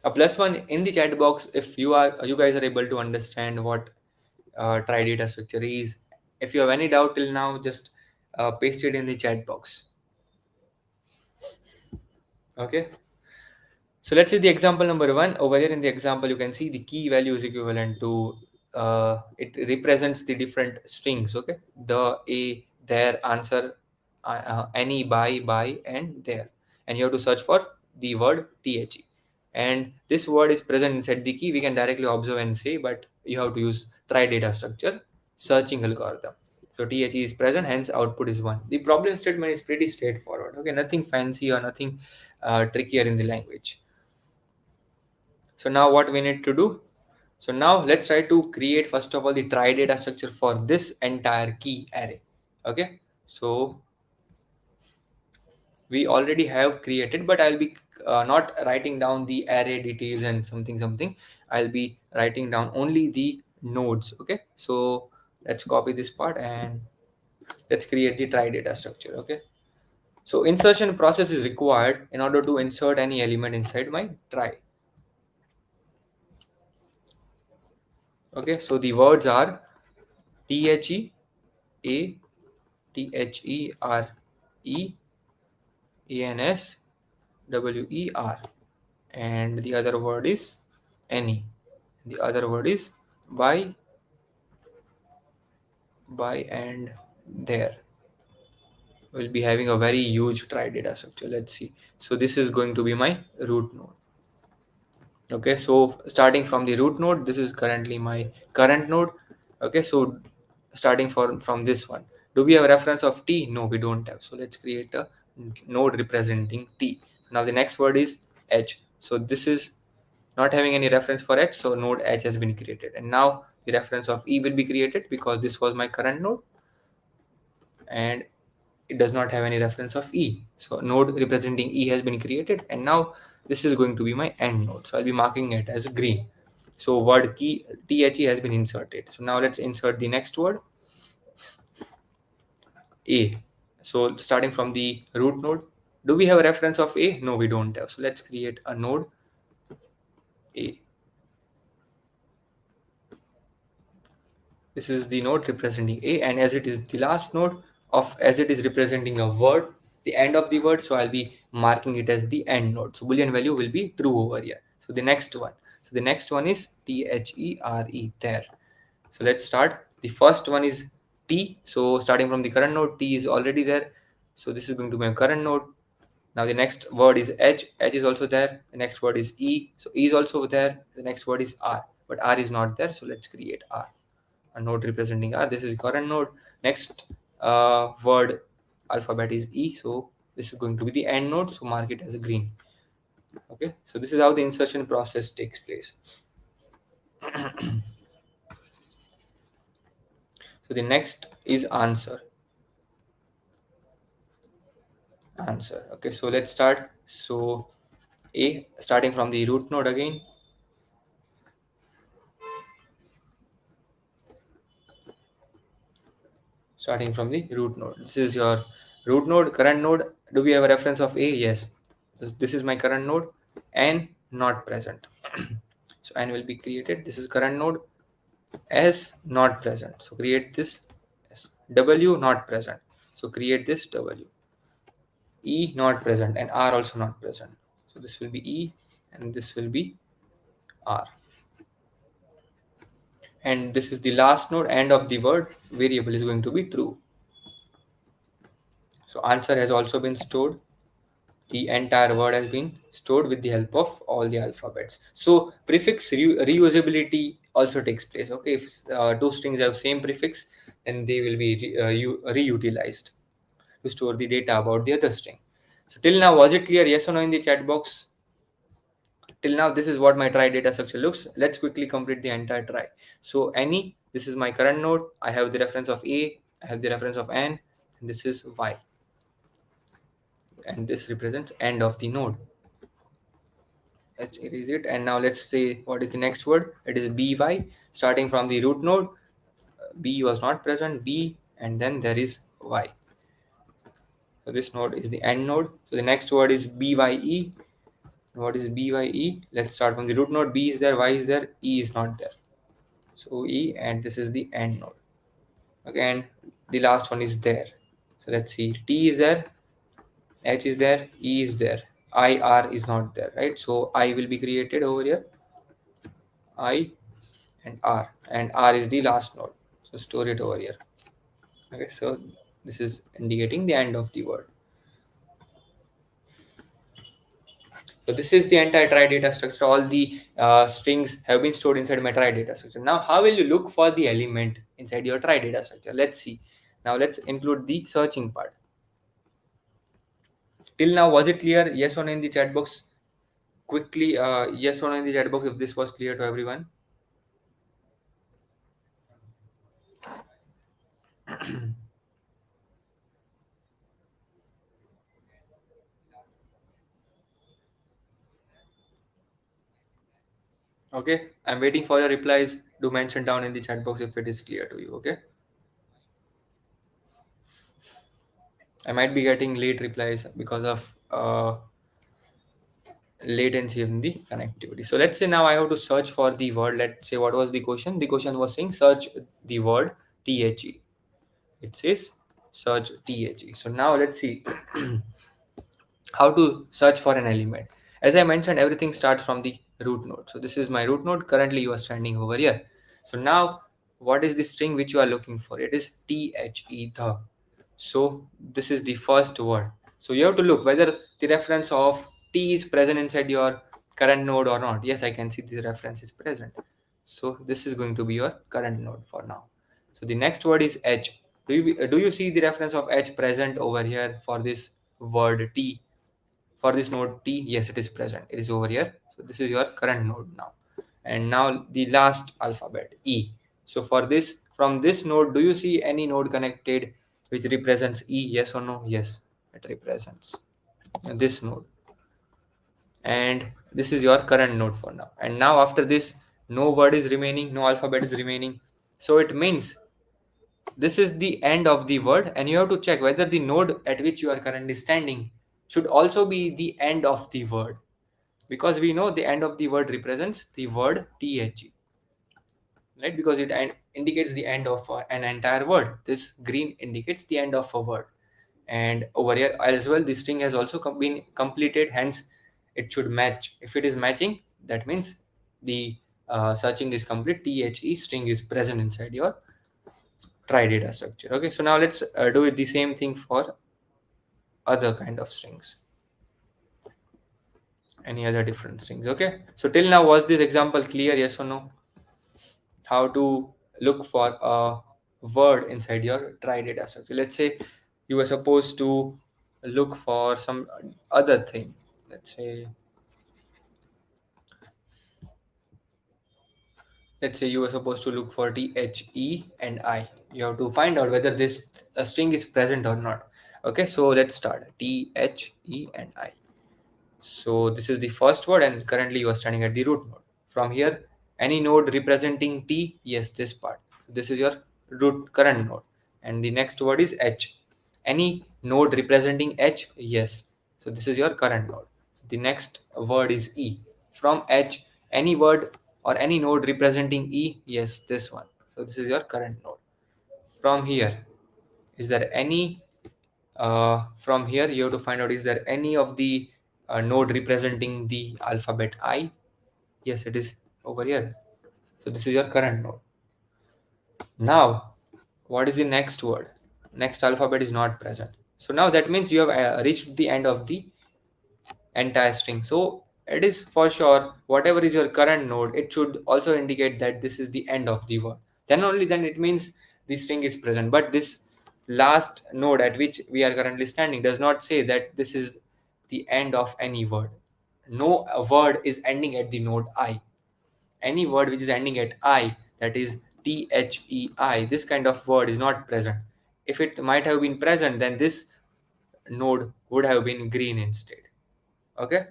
S2: a plus one in the chat box if you guys are able to understand what try data structure is. If you have any doubt till now, just paste it in the chat box. Okay, so let's see the example number one. Over here in the example, you can see the key value is equivalent to it represents the different strings. Okay, the, a, there, answer, any, by, and there, and you have to search for the word the, and this word is present inside the key. We can directly observe and say, but you have to use try data structure searching algorithm. So the is present, hence output is 1. The problem statement is pretty straightforward. Okay, nothing fancy or nothing trickier in the language. So now what we need to do? So now let's try to create first of all the try data structure for this entire key array. Okay, so we already have created, but I'll be not writing down the array details and something. I'll be writing down only the nodes. Okay, so let's copy this part and let's create the try data structure. Okay, so insertion process is required in order to insert any element inside my try. Okay, so the words are the, a, there, answer, and the other word is any. The other word is by, and there. We'll be having a very huge try data structure. Let's see. So this is going to be my root node. Okay, so starting from the root node, this is currently my current node. Okay, so starting from this one, do we have a reference of t? No, we don't have. So let's create a node representing t. Now the next word is h. So this is not having any reference for h, so node h has been created, and now the reference of e will be created because this was my current node, and it does not have any reference of e, so node representing e has been created, and now this is going to be my end node, so I'll be marking it as green. So word key the has been inserted. So now let's insert the next word, a. So starting from the root node, do we have a reference of a? No, we don't have. So let's create a node a. This is the node representing a, and as it is the last node of, as it is representing a word, the end of the word, so I'll be marking it as the end node. So boolean value will be true over here. So the next one, is there. So let's start. The first one is t. So starting from the current node, t is already there. So this is going to be my current node. Now the next word is h. H is also there. The next word is e. So e is also there. The next word is r, but r is not there. So let's create r, a node representing r. This is current node. Next word alphabet is e. So this is going to be the end node. So mark it as a green. Okay. So this is how the insertion process takes place. So the next is answer. Okay, so let's start. So a, starting from the root node again. Starting from the root node. This is your root node, current node. Do we have a reference of a? Yes. This is my current node, and not present. So n will be created. This is current node, s not present. So create this s. W not present. So create this w. E not present, and r also not present. So this will be e, and this will be r. And this is the last node, end of the word, variable is going to be true. So answer has also been stored. the entire word has been stored with the help of all the alphabets. So prefix reusability also takes place. Okay, if two strings have same prefix, then they will be reutilized to store the data about the other string. So till now, was it clear? Yes or no in the chat box? Till now, this is what my try data structure looks. Let's quickly complete the entire try. So any, this is my current node. I have the reference of A, I have the reference of N, and this is Y. And this represents end of the node. Let's erase it. And now let's say what is the next word. It is by, starting from the root node. B was not present, B, and then there is Y. So this node is the end node. So the next word is BYE. What is BYE? Let's start from the root node. B is there, Y is there, E is not there. So E, and this is the end node. Again, the last one is there. So let's see. T is there, H is there, E is there. IR is not there, right? So I will be created over here. I and R is the last node. So store it over here. Okay, so this is indicating the end of the word. So this is the entire try data structure. All the strings have been stored inside my try data structure. Now, how will you look for the element inside your try data structure? Let's see. Now, let's include the searching part. Till now, was it clear? Yes or no in the chat box? Quickly, yes or no in the chat box if this was clear to everyone. Okay, I'm waiting for your replies. Do mention down in the chat box if it is clear to you. Okay, I might be getting late replies because of latency in the connectivity. So let's say now I have to search for the word. Let's say what was the question? The question was saying search the word THE. It says search THE. So now let's see how to search for an element. As I mentioned, everything starts from the root node. So this is my root node. Currently you are standing over here. So now what is the string which you are looking for? It is THE, the. So this is the first word. So you have to look whether the reference of T is present inside your current node or not. Yes, I can see this reference is present. So this is going to be your current node for now. So the next word is H. Do you see the reference of H present over here for this word T? For this node T, yes, it is present. It is over here. So this is your current node now. And now the last alphabet, E. So for this, from this node, do you see any node connected which represents E? Yes or no? Yes, it represents this node. And this is your current node for now. And now after this, no word is remaining, no alphabet is remaining. So it means this is the end of the word, and you have to check whether the node at which you are currently standing should also be the end of the word, because we know the end of the word represents the word THE, right? Because it indicates the end of an entire word. This green indicates the end of a word, and over here as well, the string has also been completed. Hence, it should match. If it is matching, that means the searching is complete. THE string is present inside your try data structure. Okay, so now let's do it the same thing for other kind of strings, any other different strings. Okay, so till now, was this example clear? Yes or no? How to look for a word inside your try data structure. Let's say you were supposed to look for some other thing. Let's say you were supposed to look for THE and I. You have to find out whether this string is present or not. Okay, so let's start. THE and I. So this is the first word, and currently you are standing at the root node. From here, any node representing T, yes, this part. So this is your root current node. And the next word is H. Any node representing H, yes. So this is your current node. So the next word is E. From H, any word or any node representing E, yes, this one. So this is your current node. From here, is there any from here you have to find out, is there any of the node representing the alphabet I? Yes, it is over here. So this is your current node. Now, what is the next word? Next alphabet is not present. So now that means you have reached the end of the entire string. So it is for sure whatever is your current node, it should also indicate that this is the end of the word. Then only then it means the string is present. But this last node at which we are currently standing does not say that this is the end of any word. No word is ending at the node I. Any word which is ending at I, that is THEI, this kind of word is not present. If it might have been present, then this node would have been green instead. Okay,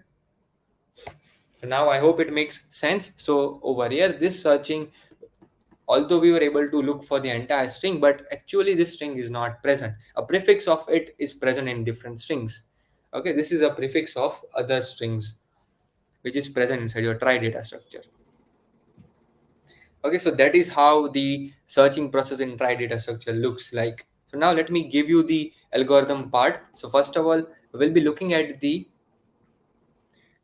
S2: so now I hope it makes sense. So over here, this searching, although we were able to look for the entire string, but actually this string is not present. A prefix of it is present in different strings. Okay, this is a prefix of other strings which is present inside your try data structure. Okay, so that is how the searching process in try data structure looks like. So now let me give you the algorithm part. So first of all, we'll be looking at the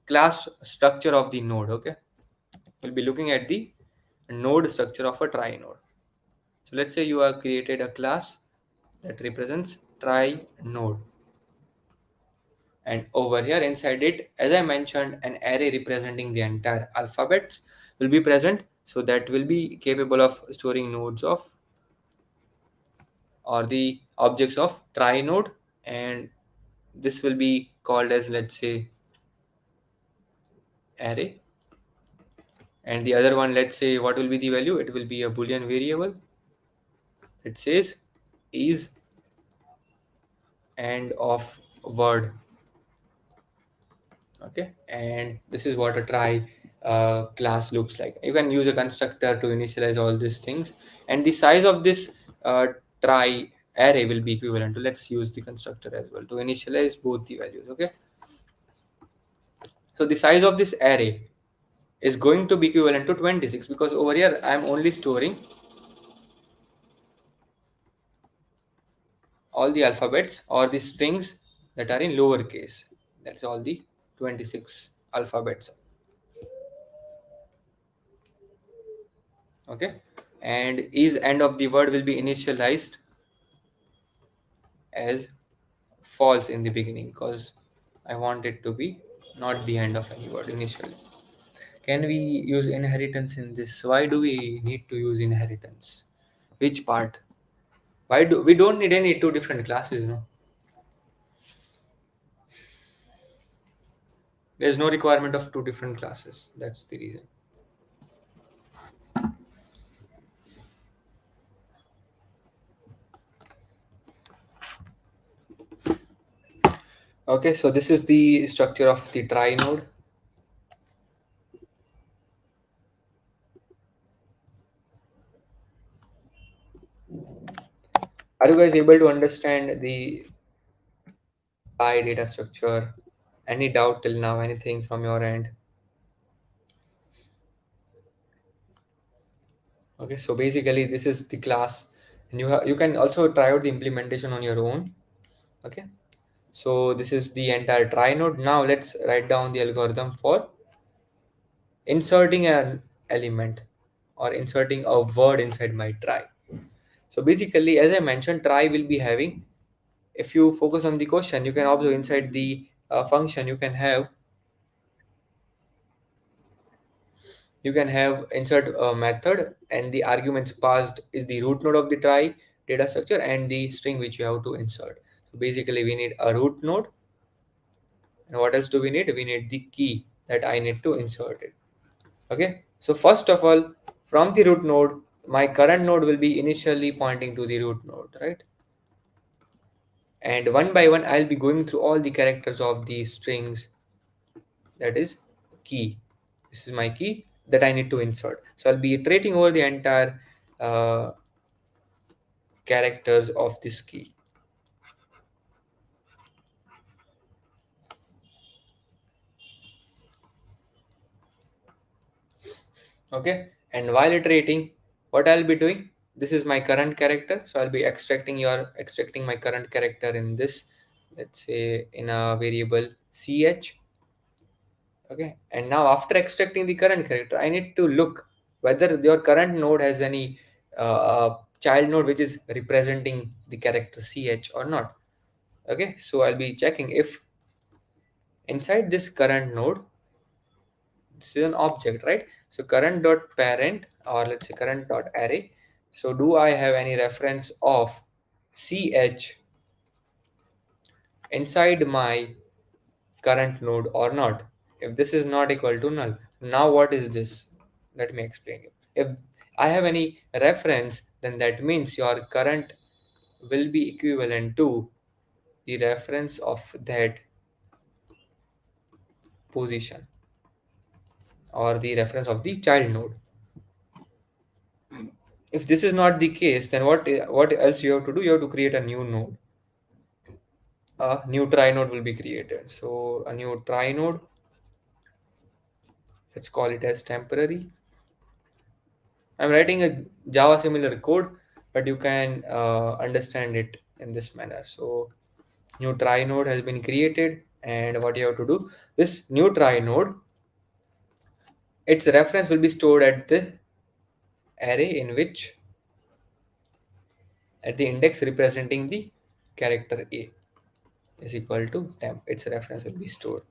S2: class structure of the node. Okay, we'll be looking at the node structure of a try node. So let's say you have created a class that represents try node, and over here inside it, as I mentioned, an array representing the entire alphabets will be present. So that will be capable of storing nodes of, or the objects of try node, and this will be called as, let's say, array. And the other one, let's say, what will be the value? It will be a boolean variable that says is end of word. Okay, and this is what a try class looks like. You can use a constructor to initialize all these things, and the size of this try array will be equivalent to, let's use the constructor as well to initialize both the values. Okay, so the size of this array is going to be equivalent to 26, because over here I am only storing all the alphabets or the strings that are in lowercase. That is all the 26 alphabets. Okay, and is end of the word will be initialized as false in the beginning, because I want it to be not the end of any word initially. Can we use inheritance in this? Why do we need to use inheritance? Which part? Why do we don't need any two different classes? No, there's no requirement of two different classes. That's the reason. Okay, so this is the structure of the try node. Are you guys able to understand the try data structure? Any doubt till now? Anything from your end? Okay, so basically this is the class, and you can also try out the implementation on your own. Okay, so this is the entire try node. Now let's write down the algorithm for inserting an element or inserting a word inside my try. So basically, as I mentioned, try will be having, if you focus on the question, you can observe inside the function you can have insert a method, and the arguments passed is the root node of the try data structure and the string which you have to insert. So basically we need a root node, and what else do we need? We need the key that I need to insert it. Okay, so first of all, from the root node, my current node will be initially pointing to the root node, right? And one by one I'll be going through all the characters of the strings, that is key. This is my key that I need to insert. So I'll be iterating over the entire uh, characters of this key. Okay, and while iterating, what I'll be doing, this is my current character, so I'll be extracting my current character in this, let's say, in a variable ch. Okay, and now after extracting the current character, I need to look whether your current node has any child node which is representing the character ch or not. Okay, so I'll be checking if Inside this current node, this is an object, right? So current dot parent, or let's say current dot array. So do I have any reference of ch inside my current node or not? If this is not equal to null, now what is this? Let me explain you. If I have any reference, then that means your current will be equivalent to the reference of that position, or the reference of the child node. If this is not the case, then what else you have to do? You have to create a new node. A new try node will be created. So a new try node, let's call it as temporary. I'm writing a Java similar code, but you can understand it in this manner. So new try node has been created, and what you have to do, this new try node, its reference will be stored at the array in which, at the index representing the character a, is equal to temp. Its reference will be stored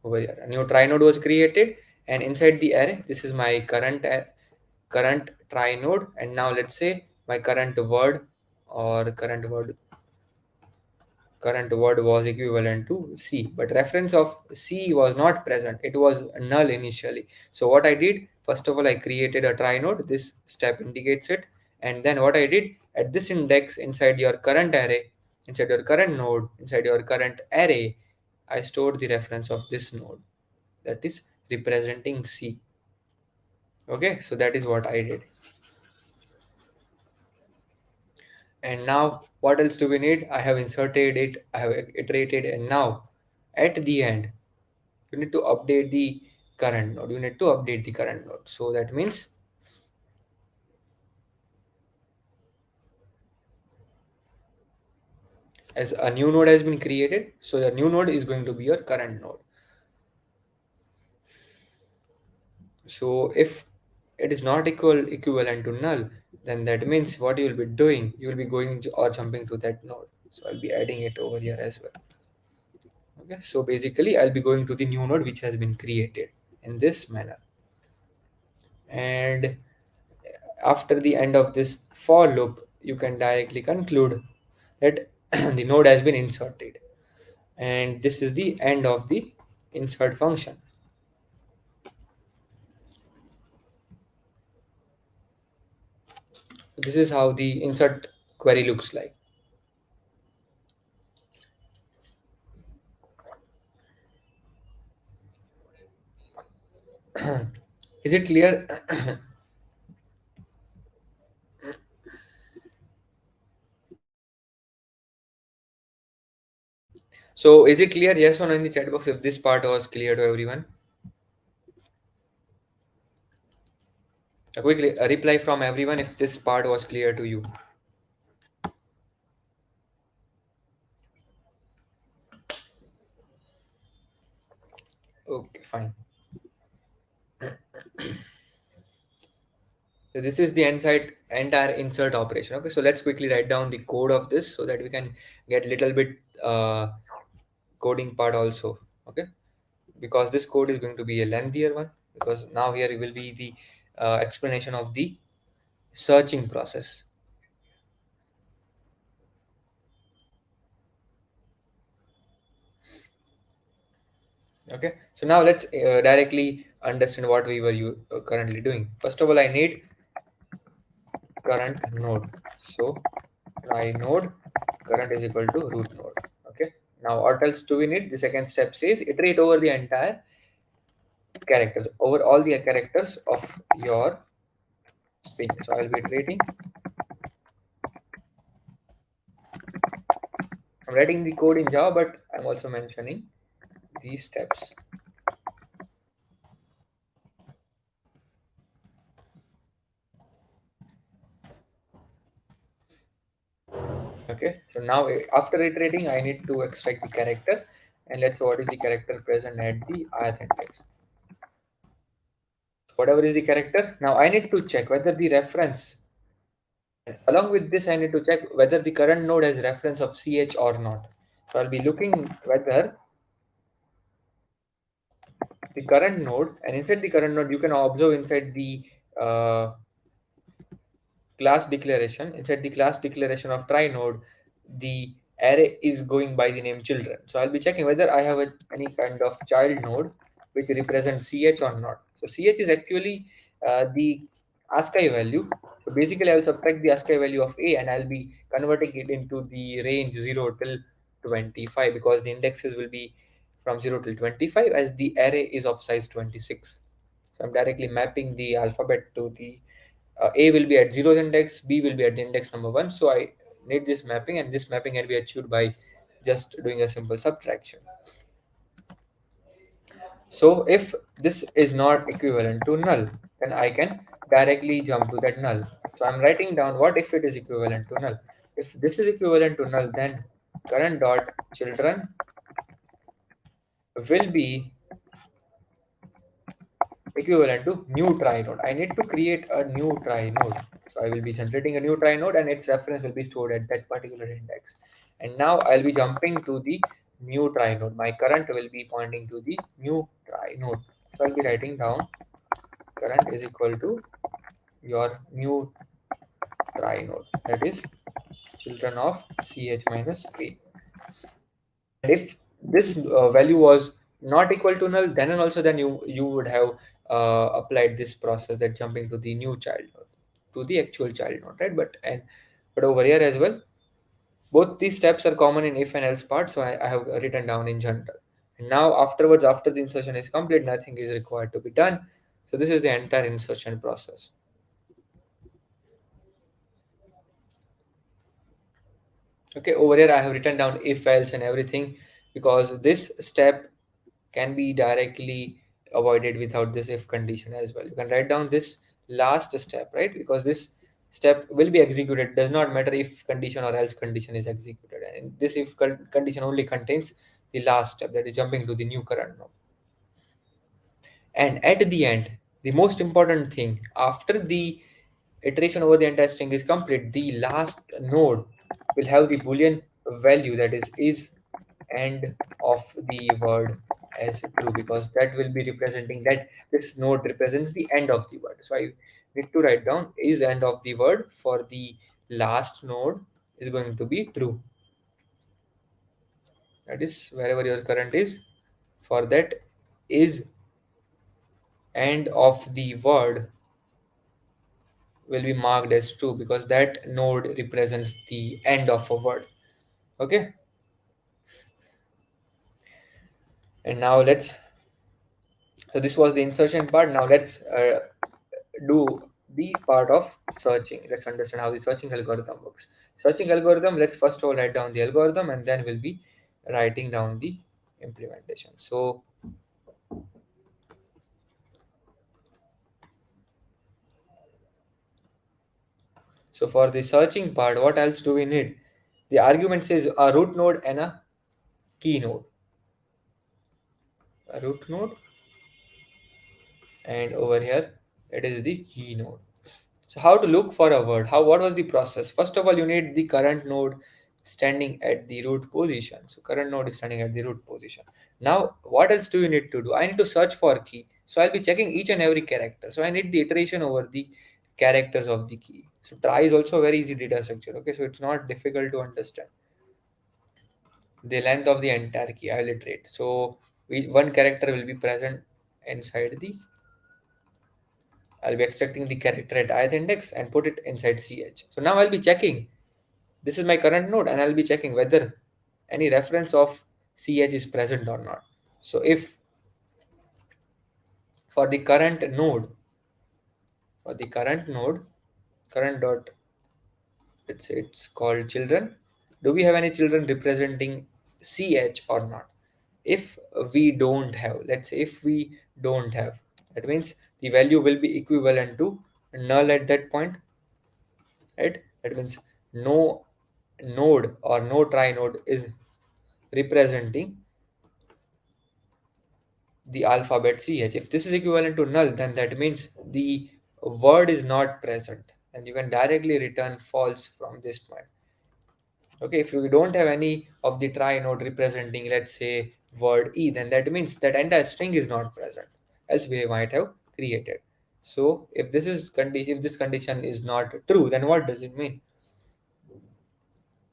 S2: over here. A new try node was created, and inside the array, this is my current try node. And now let's say my or current word was equivalent to C, but reference of C was not present. It was null initially. So what I did, first of all, I created a try node. This step indicates it. And then what I did, at this index inside your current array, inside your current node, inside your current array, I stored the reference of this node, that is representing C. Okay, so that is what I did. And now what else do we need? I have inserted it, I have iterated, and now at the end, you need to update the current node. You need to update the current node. So that means as a new node has been created, so your new node is going to be your current node. So if it is not equivalent to null, then that means what you will be doing, you will be going or jumping to that node. So I'll be adding it over here as well. Okay, so basically I'll be going to the new node which has been created in this manner. And after the end of this for loop, you can directly conclude that the node has been inserted. And this is the end of the insert function. This is how the insert query looks like. Is it clear? So is it clear, yes or no, in the chat box, if this part was clear to everyone? A quick reply from everyone if this part was clear to you. Okay, fine. So this is the entire insert operation. Okay, so let's quickly write down the code of this so that we can get little bit coding part also. Okay, because this code is going to be a lengthier one, because now here it will be the explanation of the searching process. Okay, so now let's directly understand what we were currently doing. First of all, I need current node. So my node current is equal to root node. Okay, now what else do we need? The second step says iterate over the entire characters, over all the characters of your string. So I'll be iterating. I'm writing the code in Java, but I'm also mentioning these steps. Okay, so now after iterating, I need to extract the character, and let's see what is the character present at the ith index. Whatever is the character, now I need to check whether the reference, along with this, I need to check whether the current node has reference of ch or not. So I'll be looking whether the current node, and inside the current node you can observe inside the uh, class declaration, inside the class declaration of try node, the array is going by the name children. So I'll be checking whether I have any kind of child node which represents ch or not. So ch is actually the ASCII value. So basically I will subtract the ASCII value of a and I'll be converting it into the range 0 till 25, because the indexes will be from 0 till 25 as the array is of size 26. So I'm directly mapping the alphabet to the a will be at 0th index, b will be at the index number 1. So I need this mapping, and this mapping can be achieved by just doing a simple subtraction. So if this is not equivalent to null, then I can directly jump to that null. So I'm writing down what if it is equivalent to null. If this is equivalent to null, then current dot children will be equivalent to new try node. I need to create a new try node. So I will be generating a new try node and its reference will be stored at that particular index. And now I'll be jumping to the new try node. My current will be pointing to the new try node. So I'll be writing down current is equal to your new try node. That is children of ch minus a. And if this value was not equal to null, then and also then you would have applied this process, that jumping to the new child node to the actual child node, right? But over here as well, both these steps are common in if and else part, so I have written down in general. And now afterwards, after the insertion is complete, nothing is required to be done. So this is the entire insertion process. Okay, over here I have written down if else and everything, because this step can be directly avoided without this if condition as well. You can write down this last step, right? Because this step will be executed, does not matter if condition or else condition is executed, and this if condition only contains the last step, that is jumping to the new current node. And at the end, the most important thing, after the iteration over the entire string is complete, the last node will have the boolean value, that is end of the word as true, because that will be representing that this node represents the end of the word. So I need to write down is end of the word for the last node is going to be true. That is wherever your current is, for that is end of the word will be marked as true, because that node represents the end of a word. Okay, and now let's, so this was the insertion part. Now let's do the part of searching. Let's understand how the searching algorithm works. Searching algorithm, let's first of all write down the algorithm and then we'll be writing down the implementation. So for the searching part, what else do we need? The argument says a root node and a key node. A root node, and over here it is the key node. So how to look for a word? What was the process? First of all, you need the current node standing at the root position. So current node is standing at the root position. Now, what else do you need to do? I need to search for key. So I'll be checking each and every character. So I need the iteration over the characters of the key. So try is also very easy data structure. Okay, so it's not difficult to understand. The length of the entire key, I will iterate. So one character will be present inside the, I'll be extracting the character at ith index and put it inside ch. So now I'll be checking. This is my current node and I'll be checking whether any reference of ch is present or not. So if for the current node, current dot, let's say it's called children. Do we have any children representing ch or not? If we don't have, let's say if we don't have, that means the value will be equivalent to null at that point, right? That means no node or no try node is representing the alphabet ch. If this is equivalent to null, then that means the word is not present, and you can directly return false from this point. Okay, if we don't have any of the try node representing, let's say word E, then that means that entire string is not present. Else we might have created. So if this condition is not true, then what does it mean?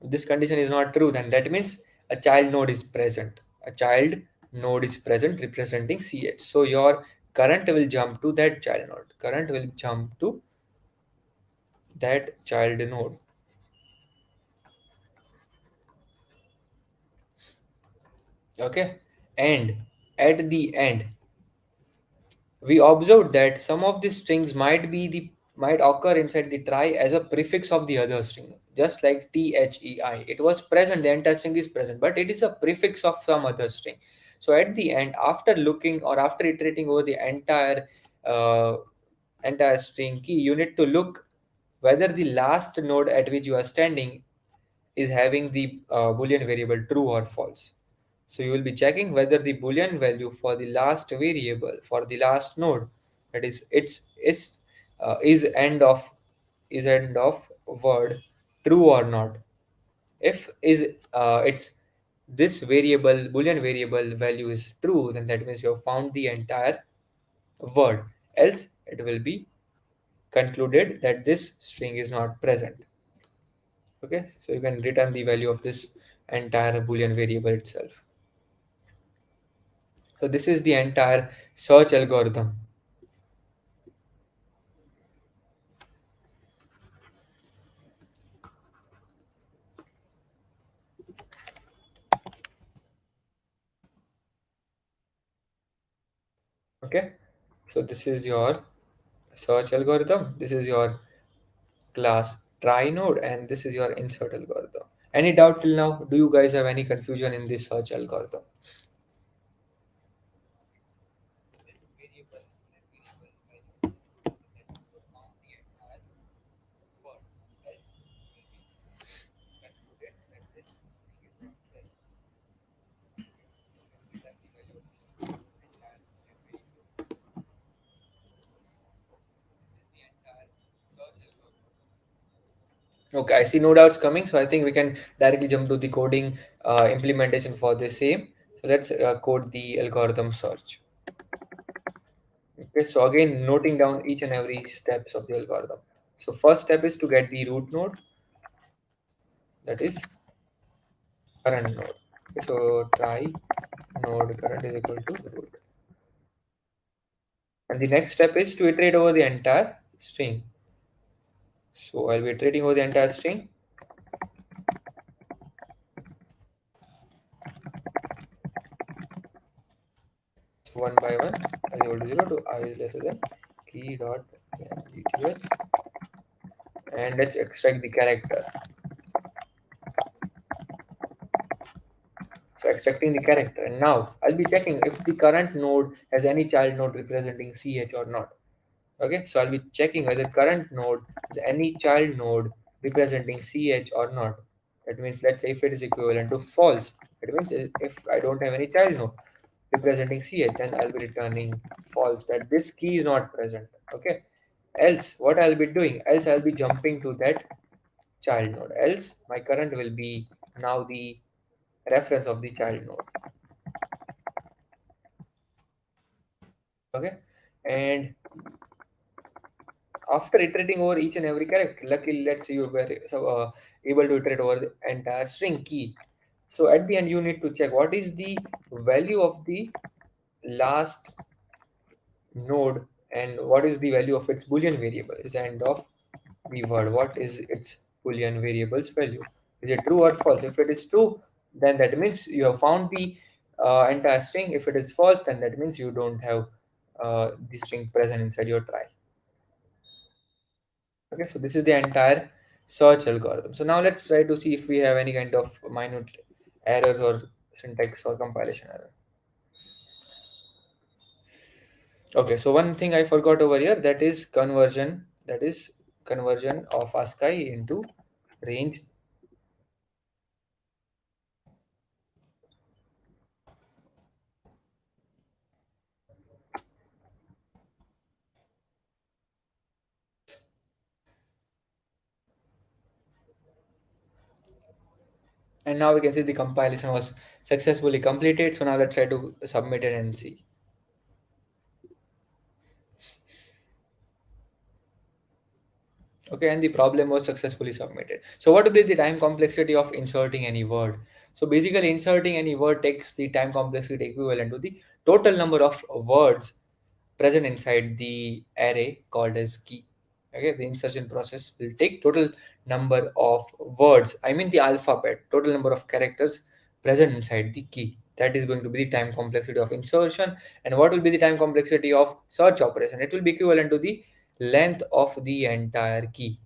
S2: If this condition is not true, then that means a child node is present. A child node is present representing ch. So your current will jump to that child node. Current will jump to that child node. Okay, and at the end we observed that some of the strings might occur inside the trie as a prefix of the other string, just like thei. It was present, the entire string is present, but it is a prefix of some other string. So at the end, after looking or after iterating over the uh, entire string key, you need to look whether the last node at which you are standing is having the boolean variable true or false. So you will be checking whether the boolean value for the last variable for the last node, that is is end of word true or not. If is it's this variable boolean variable value is true, then that means you have found the entire word. Else it will be concluded that this string is not present. Okay, so you can return the value of this entire boolean variable itself. So this is the entire search algorithm. Okay, so this is your search algorithm, this is your class try node, and this is your insert algorithm. Any doubt till now? Do you guys have any confusion in this search algorithm? Okay, I see no doubts coming, so I think we can directly jump to the coding implementation for the same. So let's code the algorithm search. Okay, so again, noting down each and every steps of the algorithm. So first step is to get the root node, that is current node. Okay, so try node current is equal to root. And the next step is to iterate over the entire string. So I'll be iterating over the entire string. So one by one, I is equal to 0 to I is lesser than key dot gth, and let's extract the character. So extracting the character, and now I'll be checking if the current node has any child node representing ch or not. Okay, so I'll be checking whether current node has any child node representing ch or not. That means, let's say if it is equivalent to false, it means if I don't have any child node representing ch, then I'll be returning false, that this key is not present. Okay, else what I'll be doing, else I'll be jumping to that child node, else my current will be now the reference of the child node. Okay, and after iterating over each and every character, luckily let's say you were able to iterate over the entire string key. So at the end you need to check what is the value of the last node and what is the value of its boolean variable is the end of the word. What is its boolean variable's value? Is it true or false? If it is true, then that means you have found the entire string. If it is false, then that means you don't have the string present inside your try. Okay, so this is the entire search algorithm. So now let's try to see if we have any kind of minute errors or syntax or compilation error. Okay, so one thing I forgot over here, that is conversion. That is conversion of ASCII into range. And now we can see the compilation was successfully completed. So now let's try to submit it and see. Okay, and the problem was successfully submitted. So what will be the time complexity of inserting any word? So basically inserting any word takes the time complexity equivalent to the total number of words present inside the array called as key. Okay, the insertion process will take total number of words, I mean the alphabet, total number of characters present inside the key. That is going to be the time complexity of insertion. And what will be the time complexity of search operation? It will be equivalent to the length of the entire key.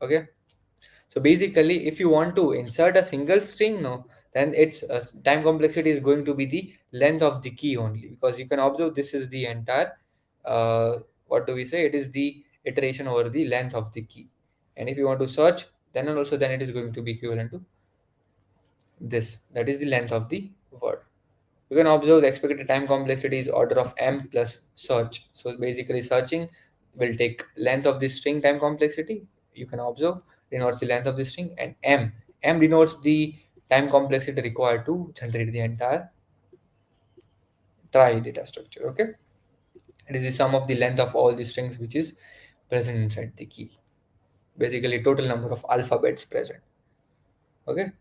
S2: Okay, so basically if you want to insert a single string, no, then its time complexity is going to be the length of the key only, because you can observe this is the entire uh, what do we say, it is the iteration over the length of the key. And if you want to search, then also then it is going to be equivalent to this, that is the length of the word. You can observe the expected time complexity is order of m plus search. So basically searching will take length of the string time complexity. You can observe denotes the length of the string, and m denotes the time complexity required to generate the entire try data structure. Okay, it is the sum of the length of all the strings which is present inside the key. Basically total number of alphabets present. Okay,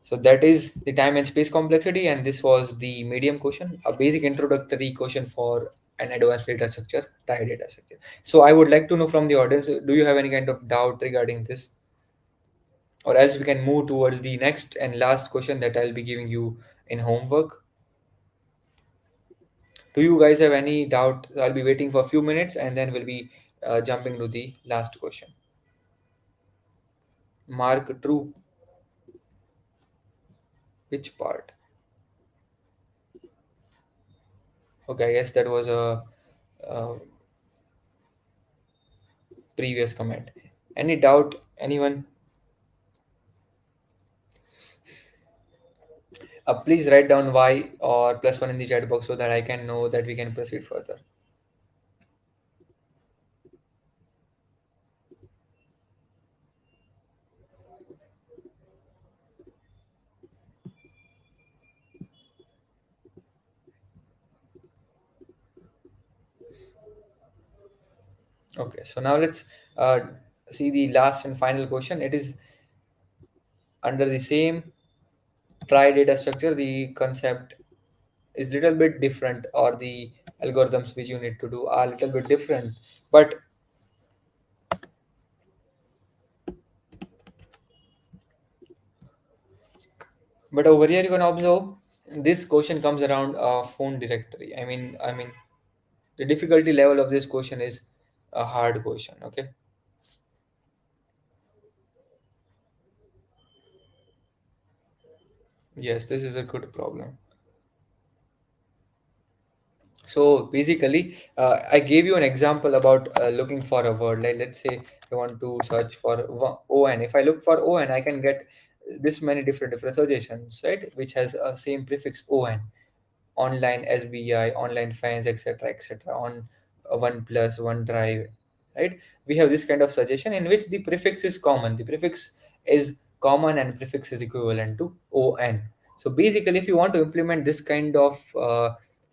S2: so that is the time and space complexity, and this was the medium question, a basic introductory question for an advanced data structure, trie data structure. So I would like to know from the audience, do you have any kind of doubt regarding this? Or else we can move towards the next and last question that I'll be giving you in homework. Do you guys have any doubt? I'll be waiting for a few minutes and then we'll be jumping to the last question. Mark true. Which part? Okay, I guess that was a previous comment. Any doubt? Anyone? Please write down Y or +1 in the chat box so that I can know that we can proceed further. Okay, so now let's uh, see the last and final question. It is under the same try data structure. The concept is little bit different, or the algorithms which you need to do are little bit different. But over here you can observe this question comes around a phone directory. I mean the difficulty level of this question is a hard question. Okay. Yes, this is a good problem. So basically, I gave you an example about looking for a word. Like let's say I want to search for ON. If I look for ON, I can get this many different suggestions, right? Which has a same prefix ON. Online SBI, online fans, etc., etc. On OnePlus, OneDrive, right? We have this kind of suggestion in which the prefix is common. The prefix is common and prefix is equivalent to ON. So basically, if you want to implement this kind of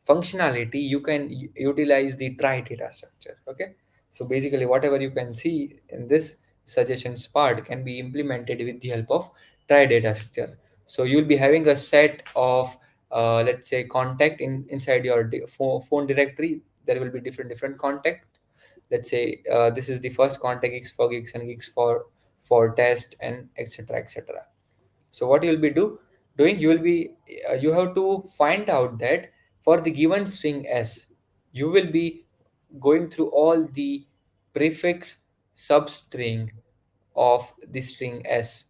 S2: functionality, you can utilize the try data structure. Okay, so basically, whatever you can see in this suggestions part can be implemented with the help of try data structure. So you'll be having a set of let's say contact inside your phone directory. There will be different contact. Let's say this is the first contact, x for gigs and gigs for test and etc etc. So what you'll be doing, you will be you have to find out that for the given string s, you will be going through all the prefix substring of the string s,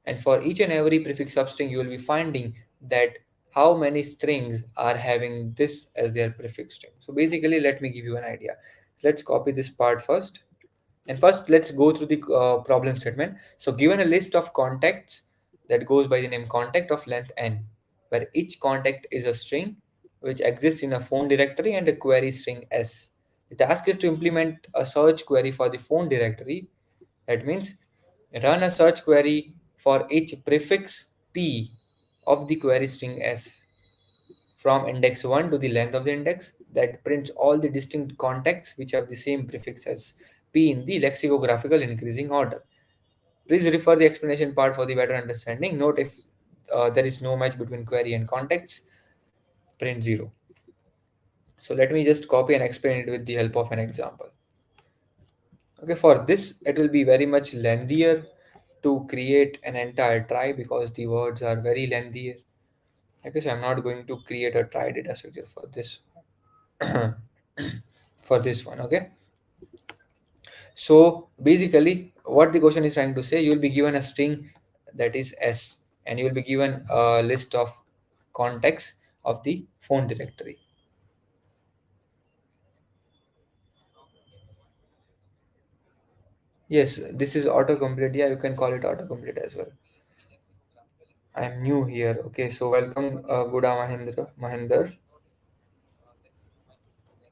S2: and for each and every prefix substring you will be finding that how many strings are having this as their prefix string. So basically let me give you an idea. Let's copy this part first, and first let's go through the problem statement. So given a list of contacts that goes by the name contact of length n, where each contact is a string which exists in a phone directory and a query string s. The task is to implement a search query for the phone directory. That means run a search query for each prefix p of the query string s from index 1 to the length of the index, that prints all the distinct contexts which have the same prefix as p in the lexicographical increasing order. Please refer the explanation part for the better understanding. Note if there is no match between query and context, print 0. So let me just copy and explain it with the help of an example. Okay, for this, it will be very much lengthier to create an entire try because the words are very lengthier. Okay, so I'm not going to create a try data structure for this for this one. Okay, so basically, what the question is trying to say, you will be given a string that is s, and you will be given a list of contexts of the phone directory. Yes, this is autocomplete. Yeah, you can call it autocomplete as well. I'm new here. Okay, so welcome, Guda Mahinder.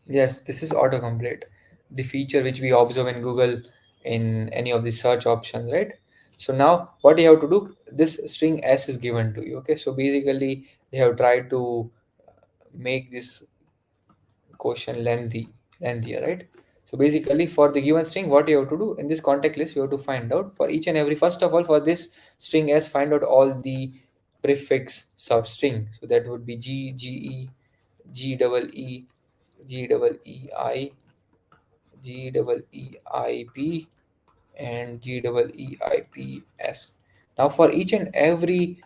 S2: Yes, this is autocomplete, the feature which we observe in Google in any of the search options, right? So now what you have to do, this string s is given to you. Okay, so basically you have tried to make this question lengthier, right? So basically for the given string, what you have to do in this contact list, you have to find out for each and every, first of all, for this string s, find out all the prefix substring. So that would be g, ge, g double e, g double e I, G double E I P, and G double E I P S. Now, for each and every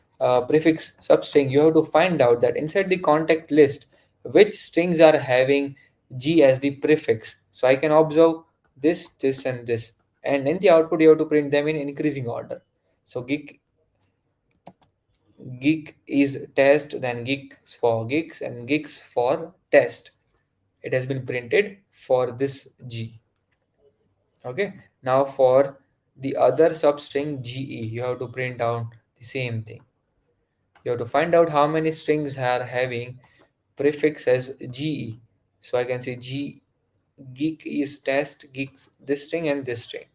S2: prefix substring, you have to find out that inside the contact list, which strings are having G as the prefix. So I can observe this, this, and this. And in the output, you have to print them in increasing order. So geek is test, then geeks for geeks, and geeks for test. It has been printed for this G. Okay, now for the other substring ge, you have to print down the same thing. You have to find out how many strings are having prefix as ge. So I can say g, geek is test, geeks this string and this string,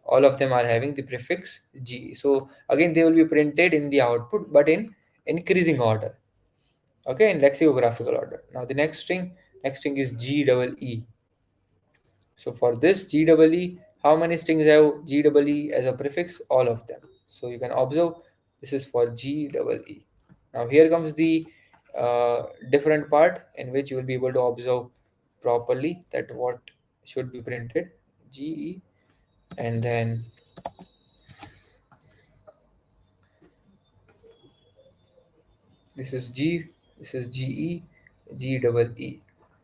S2: all of them are having the prefix ge. So again they will be printed in the output but in increasing order. Okay, in lexicographical order. Now the next string is g double e. So for this GEE, how many strings have GEE as a prefix? All of them. So you can observe this is for GEE. Now here comes the different part in which you will be able to observe properly that what should be printed. GE, and then this is G, this is GE, GEE.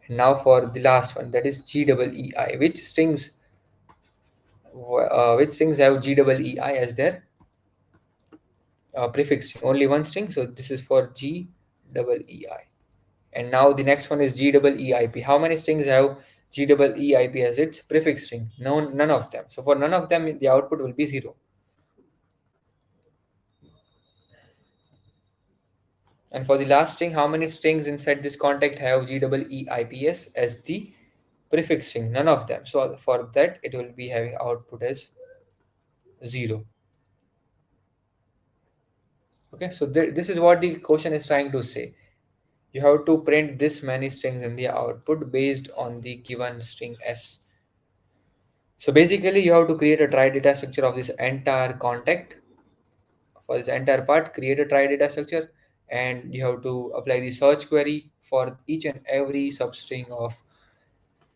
S2: And now for the last one, that is GEEI. Which strings have GEEI as their prefix string? Only one string, so this is for G double EI. And now the next one is G double EIP. How many strings have G double EIP as its prefix string? No, none of them. So for none of them, the output will be 0. And for the last string, how many strings inside this contact have G double EIPS as the prefix string? None of them. So for that, it will be having output as 0. Okay, so this is what the question is trying to say. You have to print this many strings in the output based on the given string s. So basically you have to create a try data structure of this entire contact. For this entire part, create a try data structure, and you have to apply the search query for each and every substring of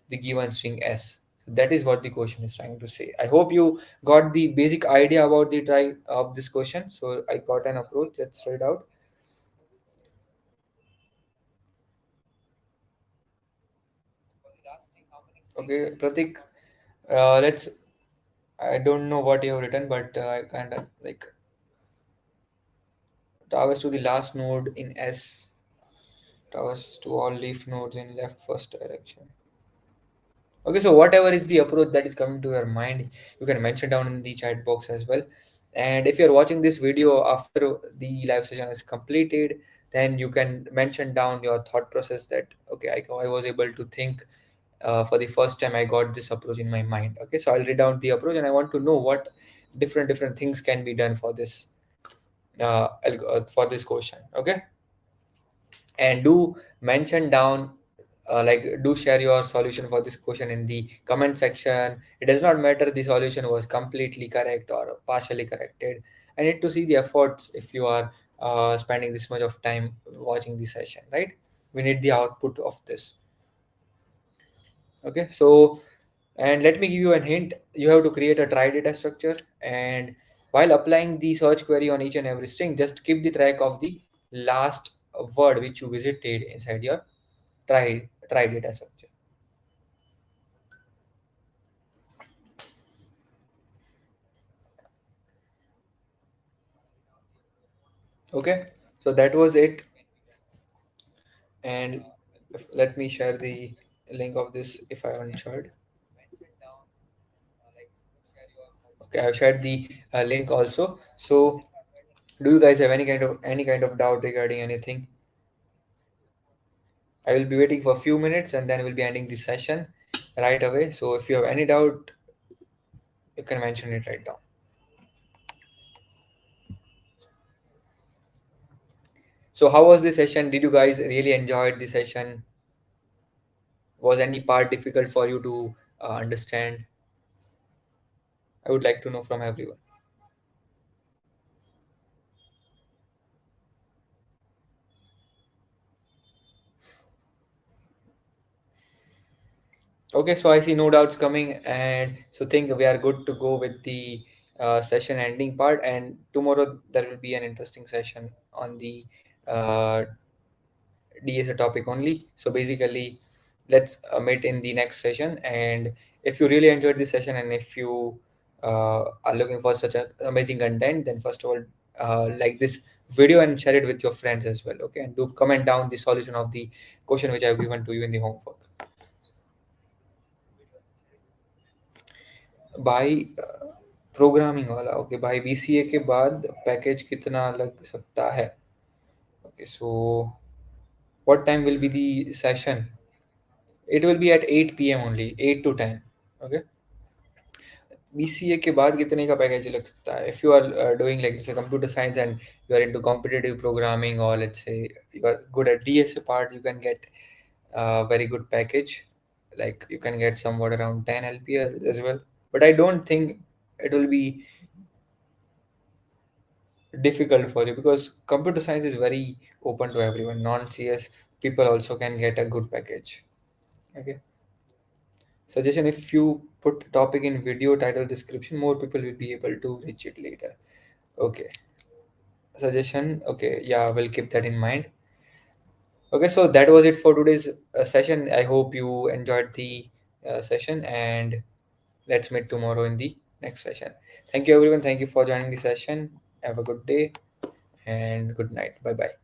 S2: the given string s. So that is what the question is trying to say. I hope you got the basic idea about the try of this question. So I got an approach. Let's try it out. Okay, Pratik, let's. I don't know what you have written, but I kind of like towers to the last node in S, towers to all leaf nodes in left first direction. Okay, so whatever is the approach that is coming to your mind, you can mention down in the chat box as well. And if you're watching this video after the live session is completed, then you can mention down your thought process that, okay, I was able to think for the first time I got this approach in my mind. Okay, so I'll read down the approach and I want to know what different things can be done for this. for this question. Okay, and do mention down, do share your solution for this question in the comment section. It does not matter the solution was completely correct or partially corrected. I need to see the efforts if you are spending this much of time watching the session, right? We need the output of this. Okay, so, and let me give you a hint. You have to create a try data structure, and while applying the search query on each and every string, just keep the track of the last word which you visited inside your try data structure. Okay, so that was it. And let me share the link of this if I haven't shared. Okay, I've shared the link also. So do you guys have any kind of doubt regarding anything? I will be waiting for a few minutes and then we'll be ending the session right away. So if you have any doubt, you can mention it right now. So how was the session? Did you guys really enjoyed the session? Was any part difficult for you to understand? I would like to know from everyone. Okay, so I see no doubts coming, and so think we are good to go with the session ending part. And tomorrow there will be an interesting session on the uh, DSA topic only. So basically, let's meet in the next session. And if you really enjoyed this session, and if you are looking for such a amazing content, then first of all, like this video and share it with your friends as well. Okay, and do comment down the solution of the question which I've given to you in the homework. भाई programming वाला okay भाई BCA के बाद package कितना लग सकता है okay so what time will be the session it will be at 8 p.m. Only 8 to 10 okay BCA के बाद कितने का पैकेज लग सकता है if you are doing like जैसे computer science and you are into competitive programming or let's say you are good at DSA part you can gate very good package like you can get somewhat around 10 lp as well but I don't think it will be difficult for you because computer science is very open to everyone. Non-CS people also can get a good package. Okay. Suggestion: if you put topic in video title description, more people will be able to reach it later. Okay. Suggestion. Okay. Yeah, we'll keep that in mind. Okay. So that was it for today's session. I hope you enjoyed the session and let's meet tomorrow in the next session. Thank you, everyone. Thank you for joining the session. Have a good day and good night. Bye bye.